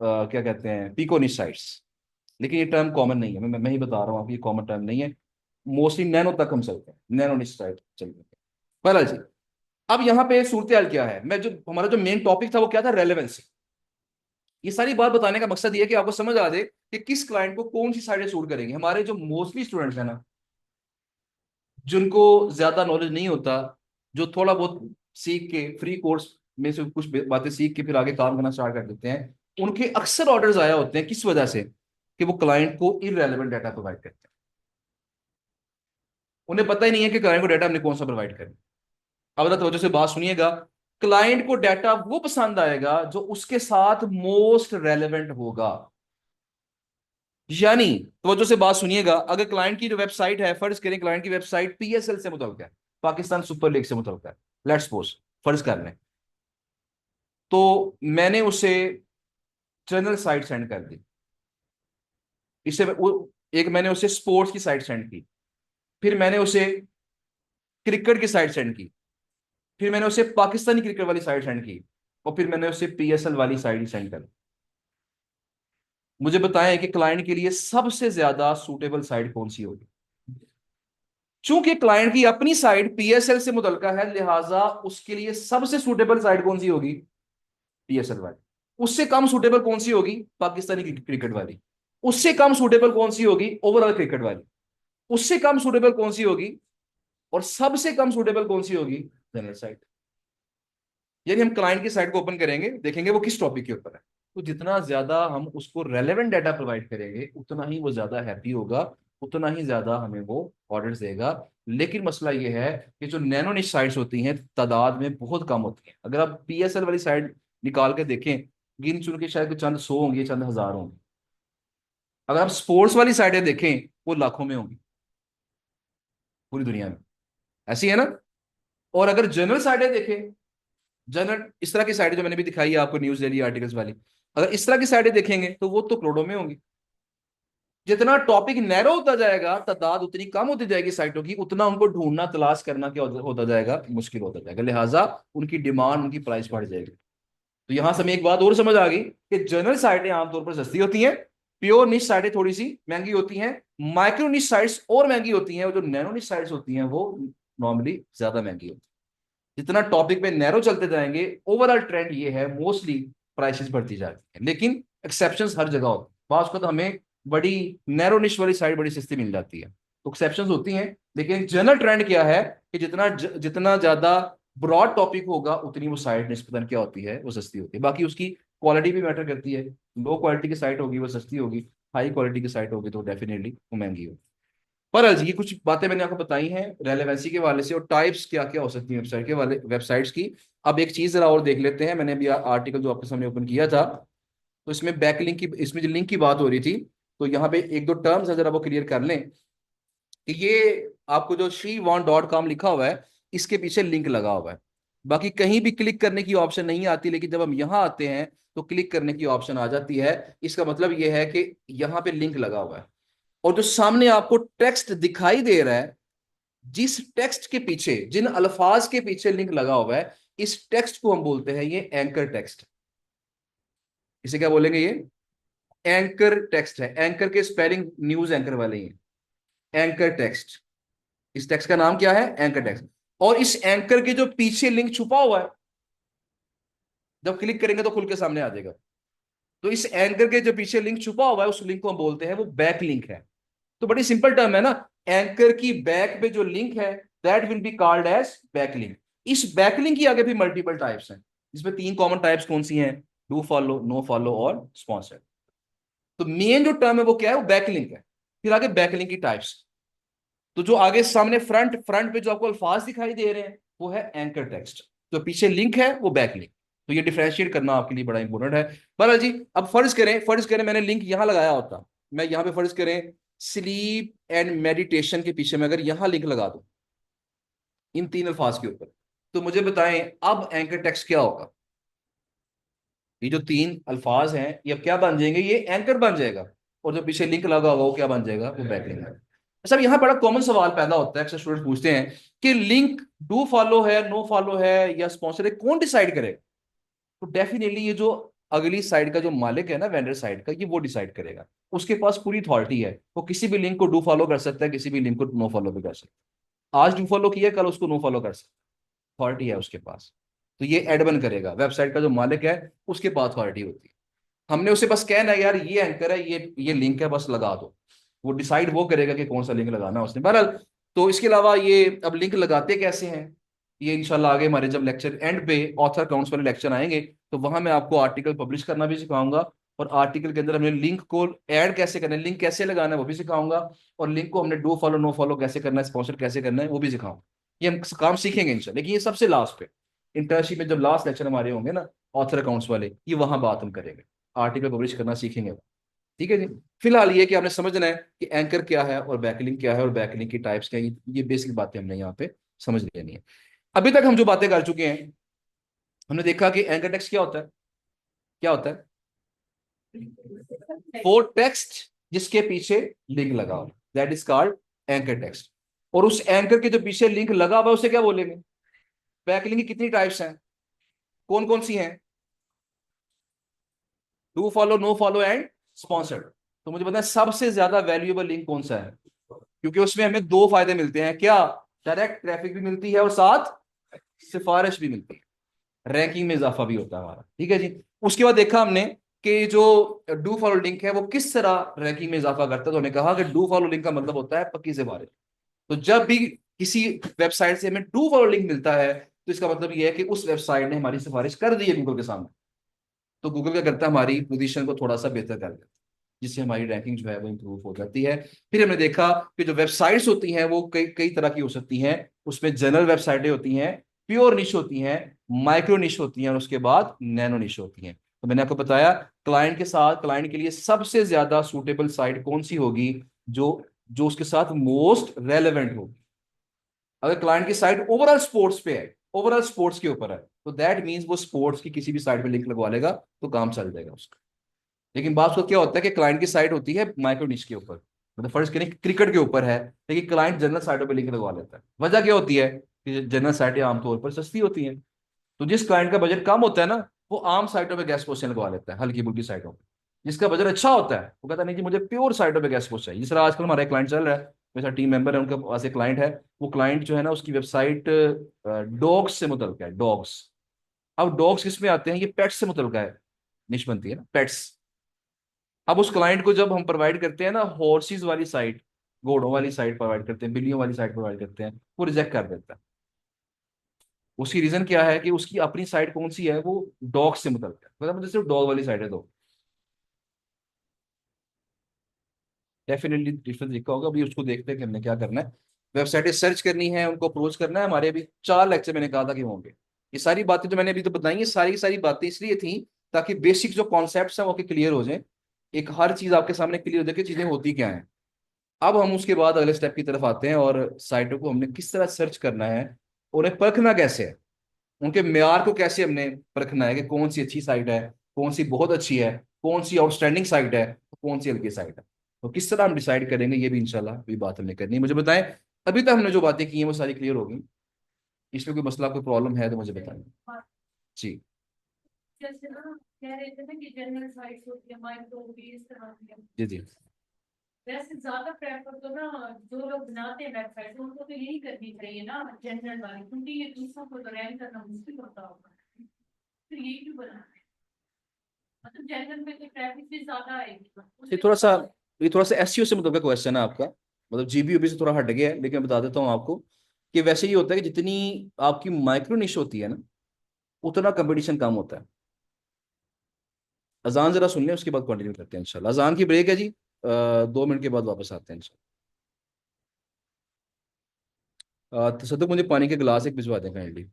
क्या कहते हैं, पिकोनिसाइड्स। लेकिन ये टर्म कॉमन नहीं है, मैं ही बता रहा हूँ आपको, ये कॉमन टर्म नहीं है। मोस्टली नैनो तक हम चलते हैं, नैनोनिसाइड चलते हैं। बहरहाल जी, अब यहाँ पे सूरत हाल क्या है, मैं जो हमारा जो मेन टॉपिक था वो क्या था, रेलेवेंसी। ये सारी बात बताने का मकसद ये है कि आपको समझ आ जाए कि किस क्लाइंट को कौन सी साइडें सूट करेंगे। हमारे जो मोस्टली स्टूडेंट्स हैं ना, जिनको ज्यादा नॉलेज नहीं होता, जो थोड़ा बहुत सीख के फ्री कोर्स में से कुछ बातें सीख के फिर आगे काम करना स्टार्ट कर देते हैं, उनके अक्सर ऑर्डर्स आया होते हैं किस वजह से, कि वो क्लाइंट को इररेलेवेंट डाटा प्रोवाइड करते हैं। उन्हें पता ही नहीं है कि क्लाइंट को डाटा हमने कौन सा प्रोवाइड करना। अब तो वजह से बात सुनिएगा, क्लाइंट को डाटा वो पसंद आएगा जो उसके साथ मोस्ट रेलेवेंट होगा। यानी तवज्जो से बात सुनिएगा, अगर क्लाइंट की जो वेबसाइट है, फर्ज करें क्लाइंट की वेबसाइट पीएसएल से मुतल्लिक है, पाकिस्तान सुपर लीग से मुतल्लिक है, लेट्स सपोज, फर्ज कर लें, तो मैंने उसे जनरल साइट सेंड कर दी। इससे एक मैंने उसे स्पोर्ट्स की साइट सेंड की, फिर मैंने उसे क्रिकेट की साइट सेंड की, फिर मैंने उसे पाकिस्तानी क्रिकेट वाली साइट सेंड की, और फिर मैंने उसे पीएसएल वाली साइट सेंड कर दी। मुझे बताएं कि क्लाइंट के लिए सबसे ज्यादा सूटेबल साइट कौन सी होगी। चूंकि क्लाइंट की अपनी साइट पीएसएल से मुतल्लिका है, लिहाजा उसके लिए सबसे सूटेबल साइट कौन सी होगी, पीएसएल वाली। उससे कम सूटेबल कौन सी होगी, पाकिस्तानी क्रिकेट वाली। उससे कम सूटेबल कौन सी होगी, ओवरऑल क्रिकेट वाली। उससे कम सूटेबल कौन सी होगी, और सबसे कम सूटेबल कौन सी होगी, जनरल साइट। यानी हम क्लाइंट की साइट को ओपन करेंगे, देखेंगे वो किस टॉपिक के ऊपर है। तो जितना ज्यादा हम उसको रेलेवेंट डाटा प्रोवाइड करेंगे, उतना ही वो ज्यादा हैप्पी होगा, उतना ही ज्यादा हमें वो ऑर्डर्स देगा। लेकिन मसला ये है कि जो नैनो निश साइट्स होती हैं तादाद में बहुत कम होती हैं। अगर आप पीएसएल वाली साइट निकाल के देखें, गिन चुन के शायद चंद सौ होंगी, चंद हजार होंगी। अगर आप स्पोर्ट्स वाली साइटें देखें, वो लाखों में होंगी पूरी दुनिया में, ऐसी है ना। और अगर जनरल साइटें देखें, जनरल इस तरह की साइटें जो मैंने भी दिखाई है आपको, न्यूज डेली आर्टिकल्स वाली, अगर इस तरह की साइटें देखेंगे तो वो तो करोड़ों में होंगी। जितना टॉपिक नैरो होता जाएगा, तादाद उतनी कम होती जाएगी साइटों की, उतना उनको ढूंढना तलाश करना क्या होता जाएगा, मुश्किल होता जाएगा। लिहाजा उनकी डिमांड, उनकी प्राइस बढ़ जाएगी। तो यहां से हमें एक बात और समझ आ गई कि जनरल साइटें आमतौर पर सस्ती होती हैं, प्योर निश साइटें थोड़ी सी महंगी होती हैं, माइक्रो निश साइट्स और महंगी होती हैं, और जो नैनो निश साइट्स होती हैं वो नॉर्मली ज्यादा महंगी होती हैं। जितना टॉपिक पे नैरो चलते जाएंगे, ओवरऑल ट्रेंड ये है मोस्टली प्राइसेस बढ़ती जाती है। लेकिन एक्सेप्शंस हर जगह होती है, बात को तो हमें बड़ी नैरो निश वाली साइड बड़ी सस्ती मिल जाती है, तो एक्सेप्शंस होती हैं। लेकिन जनरल ट्रेंड क्या है कि जितना ज्यादा ब्रॉड टॉपिक होगा, उतनी वो साइट निस्बतन क्या होती है, वो सस्ती होती है। बाकी उसकी क्वालिटी भी मैटर करती है। लो क्वालिटी की साइट होगी वो सस्ती होगी, हाई क्वालिटी की साइट होगी तो डेफिनेटली वो महंगी होगी। पर ये कुछ बातें मैंने आपको बताई हैं रेलेवेंसी के वाले से, और टाइप्स क्या क्या हो सकती हैं वेबसाइट के वाले, वेबसाइट्स की। अब एक चीज जरा और देख लेते हैं, मैंने अभी आर्टिकल जो आपके सामने ओपन किया था, तो इसमें बैकलिंक की, इसमें जो लिंक की बात हो रही थी, तो यहाँ पे एक दो टर्म्स है, जरा वो क्लियर कर लें कि ये आपको जो she want.com लिखा हुआ है, इसके पीछे लिंक लगा हुआ है। बाकी कहीं भी क्लिक करने की ऑप्शन नहीं आती, लेकिन जब हम यहाँ आते हैं तो क्लिक करने की ऑप्शन आ जाती है। इसका मतलब यह है कि यहाँ पे लिंक लगा हुआ है, और जो सामने आपको टेक्स्ट दिखाई दे रहा है, जिस टेक्स्ट के पीछे, जिन अल्फाज के पीछे लिंक लगा हुआ है, इस टेक्स्ट को हम बोलते हैं ये एंकर टेक्स्ट। इसे क्या बोलेंगे, ये एंकर टेक्स्ट है। एंकर के स्पेलिंग न्यूज एंकर वाले ही हैं, एंकर टेक्स्ट। इस टेक्स्ट का नाम क्या है, एंकर टेक्स्ट। और इस एंकर के जो पीछे लिंक छुपा हुआ है, जब क्लिक करेंगे तो खुल के सामने आ जाएगा। तो इस एंकर के जो पीछे लिंक छुपा हुआ है, उस लिंक को हम बोलते हैं वो बैक लिंक है। तो बड़ी सिंपल टर्म है ना, एंकर की बैक पे जो लिंक है, that will be called as backlink. इस बैकलिंक की आगे भी मल्टीपल टाइप्स हैं, जिसमें तीन कॉमन टाइप्स कौन सी हैं? डू फॉलो, नो फॉलो और स्पॉन्सर्ड। तो मेन जो टर्म है वो क्या है? वो बैकलिंक है। फिर आगे बैकलिंक की टाइप्स। तो जो आगे सामने फ्रंट फ्रंट पे जो आपको अल्फाज दिखाई दे रहे हैं वो है एंकर टेक्स्ट, जो पीछे लिंक है वो बैकलिंक। तो ये डिफरेंशिएट करना आपके लिए बड़ा इंपॉर्टेंट है। बहरहाल जी, अब फर्ज करें मैंने लिंक यहां लगाया होता, मैं यहां पे फर्ज करें स्लीप एंड मेडिटेशन के पीछे मैं अगर यहां लिंक लगा दूं इन तीन अल्फाज के ऊपर, तो मुझे बताएं अब एंकर टेक्स्ट क्या होगा? ये जो तीन अल्फाज हैं ये अब क्या बन जाएंगे? ये एंकर बन जाएगा। और जो पीछे लिंक लगा होगा वो क्या बन जाएगा? वो बैकलिंक है। अच्छा, अब यहाँ बड़ा कॉमन सवाल पैदा होता है, अक्सर स्टूडेंट पूछते हैं कि लिंक डू फॉलो है, नो फॉलो है या स्पॉन्सर है, कौन डिसाइड करेगा? तो डेफिनेटली ये जो अगली साइड का जो मालिक है ना, वेंडर साइड का, ये वो डिसाइड करेगा। उसके पास पूरी अथॉरिटी है, वो किसी भी लिंक को डू फॉलो कर सकता है, किसी भी लिंक को नो फॉलो भी कर सकता है। आज डू फॉलो किया, कल उसको नो फॉलो कर सकता है, अथॉरिटी है उसके पास। तो ये एडमिन करेगा, वेबसाइट का जो मालिक है उसके पास अथॉरिटी होती है। हमने उसे बस कहना है यार ये एंकर है, ये लिंक है, बस लगा दो। वो डिसाइड वो करेगा कि कौन सा लिंक लगाना है उसने। बहरहाल, तो इसके अलावा ये अब लिंक लगाते कैसे हैं, ये इंशाल्लाह आगे हमारे जब लेक्चर एंड पे ऑथर अकाउंट्स वाले लेक्चर आएंगे तो वहां मैं आपको आर्टिकल पब्लिश करना भी सिखाऊंगा। और आर्टिकल के अंदर हमने लिंक को ऐड कैसे करना है, लिंक कैसे लगाना है वो भी सिखाऊंगा। और लिंक को हमने डू फॉलो नो फॉलो कैसे करना है, स्पॉन्सर कैसे करना है वो भी सिखाऊंगा। ये हम काम सीखेंगे इंशाल्लाह, लेकिन ये सबसे लास्ट पे इंटर्नशिप में जब लास्ट लेक्चर हमारे होंगे ना ऑथर अकाउंट्स वाले, ये वहां बात हम करेंगे, आर्टिकल पब्लिश करना सीखेंगे। ठीक है जी। फिलहाल ये कि आपने समझना है कि एंकर क्या है और बैकलिंक क्या है और बैकलिंक की टाइप्स क्या है, ये बेसिक बातें हमने यहाँ पे समझ लेनी है। अभी तक हम जो बातें कर चुके हैं, हमने देखा कि एंकर टेक्स्ट क्या होता है? क्या होता है? वो टेक्स्ट जिसके पीछे लिंक लगा हो, that is called anchor text. और उस एंकर के जो पीछे लिंक लगा हुआ है उसे क्या बोलेंगे? बैकलिंक की कितनी टाइप्स हैं? कौन कौन सी हैं? Do follow, no follow and sponsored. तो मुझे पता है सबसे ज्यादा वैल्यूएबल लिंक कौन सा है, क्योंकि उसमें हमें दो फायदे मिलते हैं। क्या? डायरेक्ट ट्रैफिक भी मिलती है और साथ सिफारिश भी मिलती है, रैंकिंग में इजाफा भी होता है हमारा। ठीक है जी। उसके बाद देखा हमने कि जो डू फॉलो लिंक है वो किस तरह रैंकिंग में इजाफा करता है। तो हमने कहा कि डू फॉलो लिंक का मतलब होता है पक्की सिफारिश। तो जब भी किसी वेबसाइट से हमें डू फॉलो लिंक मिलता है तो इसका मतलब यह है कि उस वेबसाइट ने हमारी सिफारिश कर दी है गूगल के सामने। तो गूगल क्या करता है? हमारी पोजीशन को थोड़ा सा बेहतर कर देता है, जिससे हमारी रैंकिंग जो है वो इंप्रूव हो जाती है। फिर हमने देखा कि जो वेबसाइट्स होती हैं वो कई कई तरह की हो सकती हैं। उसमें जनरल वेबसाइटें होती हैं, प्योर निश होती हैं, माइक्रो निश होती हैं और उसके बाद नैनो निश होती हैं। तो मैंने आपको बताया क्लाइंट के साथ, क्लाइंट के लिए सबसे ज्यादा सूटेबल साइट कौन सी होगी, जो जो उसके साथ मोस्ट रेलेवेंट होगी। अगर क्लाइंट की साइट ओवरऑल स्पोर्ट्स पे है, ओवरऑल स्पोर्ट्स के ऊपर है, तो दैट मीन्स वो स्पोर्ट्स की किसी भी साइट पे लिंक लगवा लेगा तो काम चल जाएगा उसका। लेकिन बात को क्या होता है कि क्लाइंट की साइट होती है माइक्रो निश के ऊपर, मतलब फर्ज करें क्रिकेट के ऊपर है, लेकिन क्लाइंट जनरल साइटों पे लिंक लगवा लेता है। वजह क्या होती है कि जनरल साइटें आमतौर पर सस्ती होती हैं। तो जिस क्लाइंट का बजट कम होता है ना, वो आम साइटों पे गेस्ट क्वेश्चन लगवा लेता है, हल्की फुल्की साइटों पे। जिसका बजट अच्छा होता है वो कहता नहीं जी मुझे प्योर साइटों पे गेस्ट क्वेश्चन चाहिए। जिस तरह आजकल हमारा क्लाइंट चल रहा है, मेरा टीम मेंबर है, उनके पास एक क्लाइंट है। वो क्लाइंट जो है ना उसकी वेबसाइट डॉग्स से मुतल्लिक है, डॉग्स। अब डॉग्स किस में आते हैं? ये पेट्स से मुतल्लिक है, निश बनती है ना पेट्स। अब उस क्लाइंट को जब हम प्रोवाइड करते हैं ना हॉर्सेज वाली साइट, घोड़ों वाली साइट प्रोवाइड करते हैं, बिल्लियों वाली साइट प्रोवाइड करते हैं, वो रिजेक्ट कर देता है। उसकी रीजन क्या है कि उसकी अपनी साइट कौन सी है? वो डॉग से मुतल्लिक है, मतलब मुझे सिर्फ डॉग वाली साइट है। तो डेफिनेटली डिफरेंस दिखा होगा। अभी उसको देखते हैं कि हमने क्या करना है। वेबसाइटें सर्च करनी है, उनको अप्रोच करना है। हमारे अभी 4 लेक्चर मैंने कहा था कि होंगे। ये सारी बातें जो मैंने अभी तो बताई, ये सारी की सारी बातें इसलिए थी ताकि बेसिक जो कॉन्सेप्ट्स हैं वो क्लियर हो जाए, एक हर चीज आपके सामने क्लियर हो जाए कि चीजें होती क्या हैं। अब हम उसके बाद अगले स्टेप की तरफ आते हैं और साइटों को हमने किस तरह सर्च करना है, उन्हें परखना कैसे है, उनके म्यार को कैसे हमने परखना है कि कौन सी अच्छी साइट है, कौन सी बहुत अच्छी है, कौन सी आउटस्टैंडिंग साइट है, कौन सी हल्की साइट है। तो किस तरह हम डिसाइड करेंगे ये भी इंशाल्लाह भी बात हमने करनी है। मुझे बताएं अभी तक हमने जो बातें की हैं वो सारी क्लियर होगी? इसमें कोई मसला कोई प्रॉब्लम है तो मुझे बताएं। जी। जैसे ना कह रहे थे ना कि जनरल साइट्स होती है माइक्रो भी इस तरह की। जी जी। वैसे ज्यादा प्रेफर तो ना जो लोग बनाते हैं वेबसाइट उनको तो यही करनी चाहिए ना जनरल वाली, क्योंकि ये दूसरों को तो रैंक करना मुश्किल होता होगा, फिर यही क्यों बनाते हैं? मतलब जनरल में तो ट्रैफिक भी ज्यादा आएगी ये उससे थोड़ा सा तो। ये थोड़ा सा एसईओ से मतलब क्वेश्चन है आपका, मतलब जीबीओबी से थोड़ा हट गया है, लेकिन मैं बता देता हूँ आपको कि वैसे ही होता है कि जितनी आपकी माइक्रो निश होती है ना, उतना कंपटीशन कम होता है। अजान जरा सुन लें, उसके बाद कंटिन्यू करते हैं इंशाल्लाह। अजान की ब्रेक है जी, 2 मिनट के बाद वापस आते हैं इंशाल्लाह। तो सदक मुझे पानी के गिलास एक भिजवा दें काइंडली।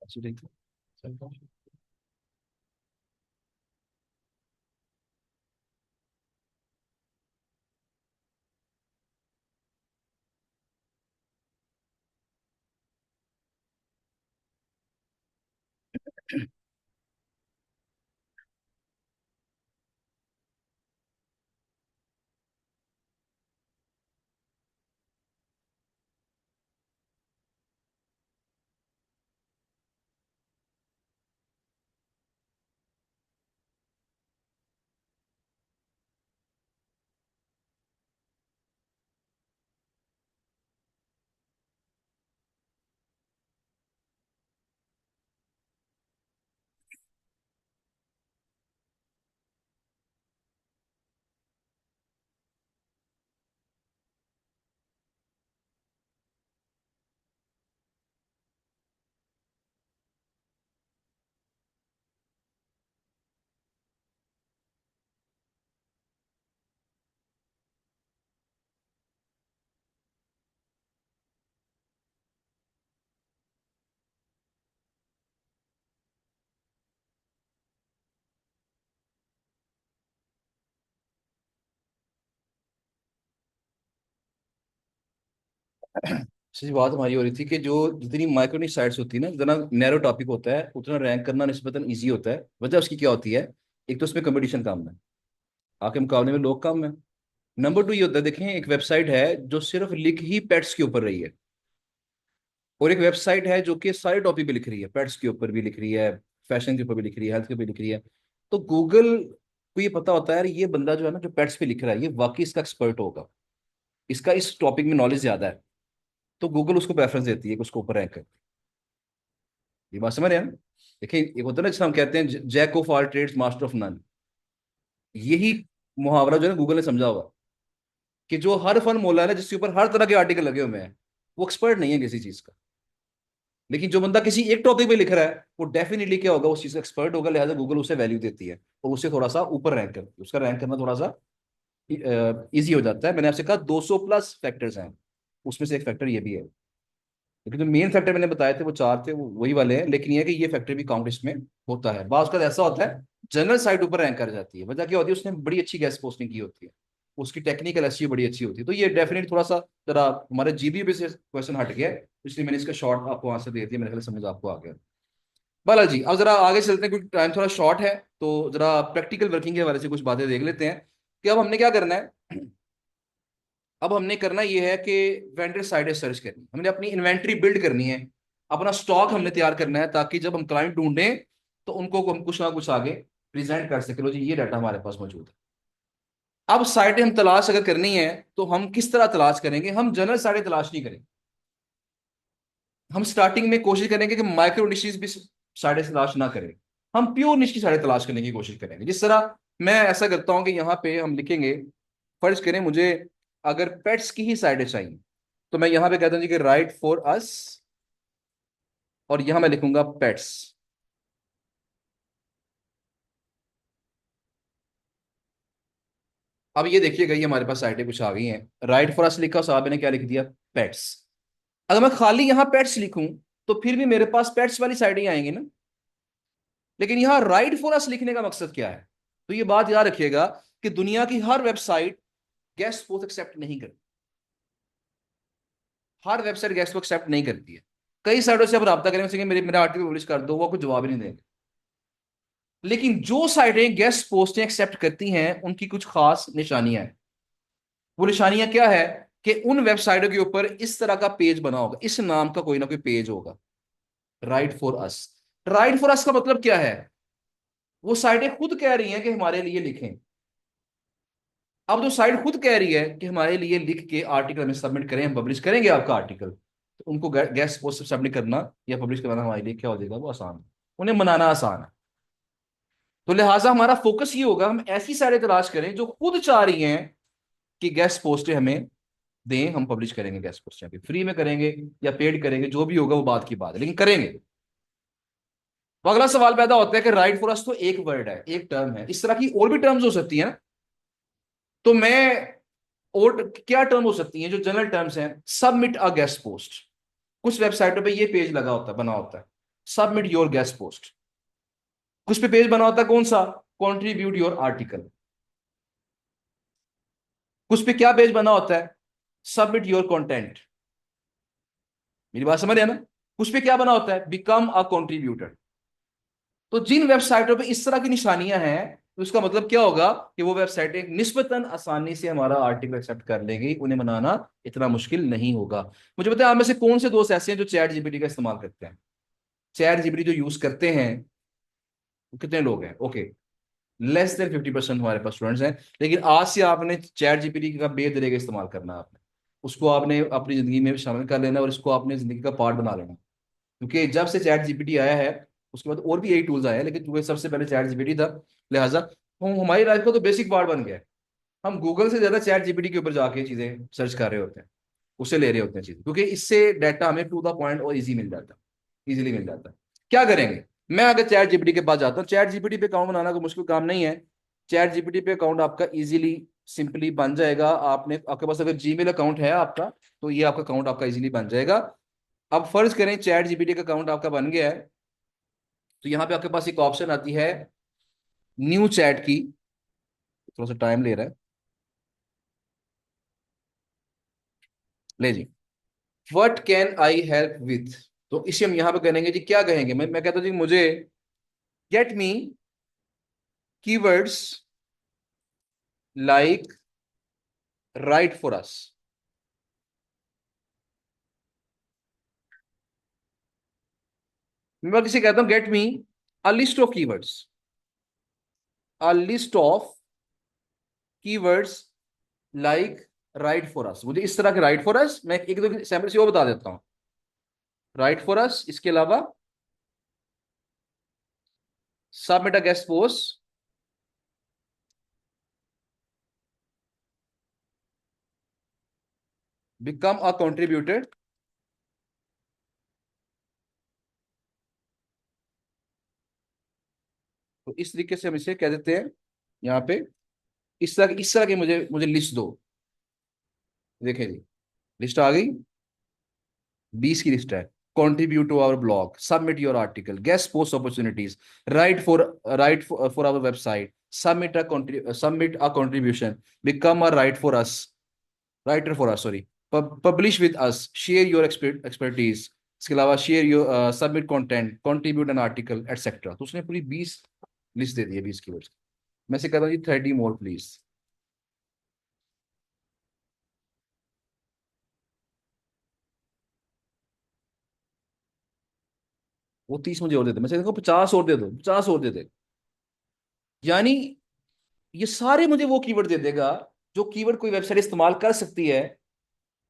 अच्छा, ठीक है। चलता हूँ। सही बात हमारी हो रही थी कि जो जितनी माइक्रोनिक साइट्स होती है ना, जितना नैरो टॉपिक होता है उतना रैंक करना निस्बतन ईजी होता है। वजह उसकी क्या होती है? एक तो उसमें कंपटीशन कम है, आपके मुकाबले में लोग कम है। नंबर 2 ये होता है, देखें एक वेबसाइट है जो सिर्फ लिख ही पेट्स के ऊपर रही है, और एक वेबसाइट है जो कि सारे टॉपिक पे लिख रही है, पेट्स के ऊपर भी लिख रही है, फैशन के ऊपर भी लिख रही है, हेल्थ के ऊपर भी लिख रही है। तो गूगल को ये पता होता है यार, ये बंदा जो है ना, जो पेट्स पे लिख रहा है, ये वाकई इसका एक्सपर्ट होगा, इसका इस टॉपिक में नॉलेज ज्यादा है। तो गूगल उसको प्रेफरेंस देती है कि उसको ऊपर रैंक करे। ये बात समझ रहे हैं ना? देखिए एक होता है ना, जिसे हम कहते हैं jack of all trades master of none. यही मुहावरा जो है ना, गूगल ने समझा होगा कि जो हर फन मोला है ना, जिसके ऊपर हर तरह के आर्टिकल लगे हुए हैं, वो एक्सपर्ट नहीं है किसी चीज का। लेकिन जो बंदा किसी एक टॉपिक पे लिख रहा है, वो डेफिनेटली क्या होगा, उस चीज का एक्सपर्ट होगा, लिहाजा गूगल उसे वैल्यू देती है और उससे थोड़ा सा ऊपर रैंक करती है, उसका रैंक करना थोड़ा सा इजी हो जाता है। मैंने आपसे कहा 200 प्लस फैक्टर्स हैं, उसमें से एक फैक्टर ये भी है। लेकिन जो मेन फैक्टर मैंने बताए थे वो 4 थे, वो वही वाले हैं, लेकिन ये है कि ये फैक्टर भी काउंट इसमें होता है। बात उसका ऐसा होता है, जनरल साइट ऊपर रैंक कर जाती है, वजह क्या होती है, उसने बड़ी अच्छी गैस पोस्टिंग की होती है, उसकी टेक्निकल एसईओ बड़ी अच्छी होती है। तो ये डेफिनेटली थोड़ा सा जरा हमारे जीबी पे से क्वेश्चन हट गया है, इसलिए मैंने इसका शॉर्ट आपको आंसर दे दिया, मेरे ख्याल से समझ आपको आ गया। बाला जी अब जरा आगे चलते हैं क्योंकि टाइम थोड़ा शॉर्ट है, तो जरा प्रैक्टिकल वर्किंग के बारे से कुछ बातें देख लेते हैं कि अब हमने क्या करना है। अब हमने करना ये है कि वेंडर साइड सर्च करनी है, हमने अपनी इन्वेंट्री बिल्ड करनी है, अपना स्टॉक हमने तैयार करना है, ताकि जब हम क्लाइंट ढूंढें तो उनको हम कुछ ना कुछ आगे प्रेजेंट कर सके, लो जी ये डाटा हमारे पास मौजूद है। अब साइटें हम तलाश अगर करनी है तो हम किस तरह तलाश करेंगे? हम जनरल साइटें तलाश नहीं करेंगे। हम स्टार्टिंग में कोशिश करेंगे कि माइक्रो निशेस भी साइटें तलाश ना करें। हम प्योर निश की साइटें तलाश करने की कोशिश करेंगे। जिस तरह मैं ऐसा करता हूं कि यहाँ पे हम लिखेंगे, फर्ज करें मुझे अगर पेट्स की ही साइटें चाहिए, तो मैं यहाँ पे कहता हूँ जी कि राइट फॉर अस, और यहाँ मैं लिखूंगा पेट्स। अब ये देखिएगा, ये हमारे पास साइटें कुछ आ गई हैं। राइट फॉर अस लिखा, साहब ने क्या लिख दिया? पेट्स। अगर मैं खाली यहाँ पेट्स लिखूं तो फिर भी मेरे पास पेट्स वाली साइटें आएंगी ना। लेकिन यहाँ राइट फॉर अस लिखने का मकसद क्या है? तो ये बात याद रखिएगा कि दुनिया की हर वेबसाइट गेस्ट पोस्ट एक्सेप्ट नहीं करती। हर वेबसाइट गेस्ट पोस्ट एक्सेप्ट नहीं करती है। कई साइटों से आप रब्ता करेंगे, उनसे मेरे मेरा आर्टिकल पब्लिश कर दो, वो कुछ जवाब ही नहीं देंगे। लेकिन जो साइटें गेस्ट पोस्टें एक्सेप्ट करती हैं उनकी कुछ खास निशानियां हैं। वो निशानियां क्या है? कि उन वेबसाइटों के ऊपर इस तरह का पेज बना होगा, इस नाम का कोई ना कोई पेज होगा, right for us. Right for अस का मतलब क्या है? वो साइटें खुद कह रही हैं कि हमारे लिए लिखें। अब जो साइट खुद कह रही है कि हमारे लिए लिख के आर्टिकल हमें सबमिट करें, हम पब्लिश करेंगे आपका आर्टिकल, तो उनको गेस्ट पोस्ट सबमिट करना या पब्लिश करवाना हमारे लिए क्या हो जाएगा? वो आसान है। उन्हें मनाना आसान है। तो लिहाजा हमारा फोकस ये होगा, हम ऐसी साइटें तलाश करें जो खुद चाह रही हैं कि गेस्ट पोस्टें हमें दें, हम पब्लिश करेंगे गेस्ट पोस्टें। अभी फ्री में करेंगे या पेड करेंगे, जो भी होगा वो बात की बात है, लेकिन करेंगे। तो अगला सवाल पैदा होता है कि राइट फॉर अस तो एक वर्ड है, एक टर्म है, इस तरह की और भी टर्म्स हो सकती है ना। तो मैं, और क्या टर्म हो सकती हैं जो जनरल टर्म्स हैं? Submit a guest post. कुछ वेबसाइटों पे ये पेज लगा होता है, बना होता है, सबमिट योर गेस्ट पोस्ट। कुछ पे पेज बना होता है, कौन सा? Contribute your article. कुछ पे क्या पेज बना होता है? Submit your content. मेरी बात समझ रहे हैं ना? कुछ पे क्या बना होता है? Become a contributor. तो जिन वेबसाइटों पे इस तरह की निशानियां हैं, तो उसका मतलब क्या होगा कि वो वेबसाइटें निस्बतन आसानी से हमारा आर्टिकल एक्सेप्ट कर लेंगी, उन्हें बनाना इतना मुश्किल नहीं होगा। मुझे बताया आप में से कौन से दोस्त ऐसे हैं जो चैट जीपीटी का इस्तेमाल करते हैं? चैट जीपीटी जो यूज करते हैं वो कितने लोग हैं? ओके, लेस देन 50% हमारे पास स्टूडेंट्स हैं। लेकिन आज से आपने चैट जीपीटी का बेदरेगा इस्तेमाल करना है। आपने उसको आपने अपनी जिंदगी में शामिल कर लेना और इसको आपने जिंदगी का पार्ट बना लेना। क्योंकि जब से चैट जीपीटी आया है, उसके बाद और भी यही टूल्स आए हैं, लेकिन क्योंकि सबसे पहले चैट जीपीटी था, लिहाजा हम हमारी लाइफ का तो बेसिक पार्ट बन गया है। हम गूगल से ज्यादा चैट जीपीटी के ऊपर जाके चीजें सर्च कर रहे होते हैं, उससे ले रहे होते हैं चीजें, क्योंकि इससे डाटा हमें टू द पॉइंट और इजी मिल जाता है, इजीली मिल जाता है। क्या करेंगे? मैं अगर चैट जीपीटी के पास जाता हूँ, चैट जीपीटी पे अकाउंट बनाना कोई मुश्किल काम नहीं है। चैट जीपीटी पे अकाउंट आपका इजीली सिंपली बन जाएगा। आपने, आपके पास अगर जीमेल अकाउंट है आपका, तो ये आपका अकाउंट आपका इजीली बन जाएगा। अब फर्ज करें चैट जीपीटी का अकाउंट आपका बन गया है, तो यहाँ पे आपके पास एक ऑप्शन आती है न्यू चैट की। थोड़ा सा टाइम ले रहा है, ले जी। What can I help with? तो इसे हम यहाँ पे करेंगे जी, क्या कहेंगे? मैं कहता हूँ जी, मुझे gate me keywords like right for अस। मैं किसे कहता हूँ get me a list of keywords, a list of keywords like right for अस। मुझे इस तरह के राइट फॉर अस, मैं एक दो सैंपल से वो बता देता हूँ। राइट फॉर अस, इसके अलावा submit a guest post, become a contributor. तो इस तरीके से हम इसे कह देते हैं यहाँ पे। इस तरह की मुझे मुझे लिस्ट दो। देखें जी, लिस्ट आ गई, 20 की लिस्ट है। Contribute to our blog, submit your article, guest post opportunities, write for our website, submit a contribution, become a write for us, writer for us sorry, publish with us, share your expertise. इसके अलावा share your, submit content, contribute an article etcetera. तो उसने पूरी 20 list दे दी है, 20 keywords. मैं से कहता हूँ जी 30 मोर प्लीज। वो 30 मुझे और दे दे। मैं से देखो 50 और दे दो, 50 और दे दे। यानी ये सारे मुझे वो कीवर्ड दे देगा जो कीवर्ड कोई वेबसाइट इस्तेमाल कर सकती है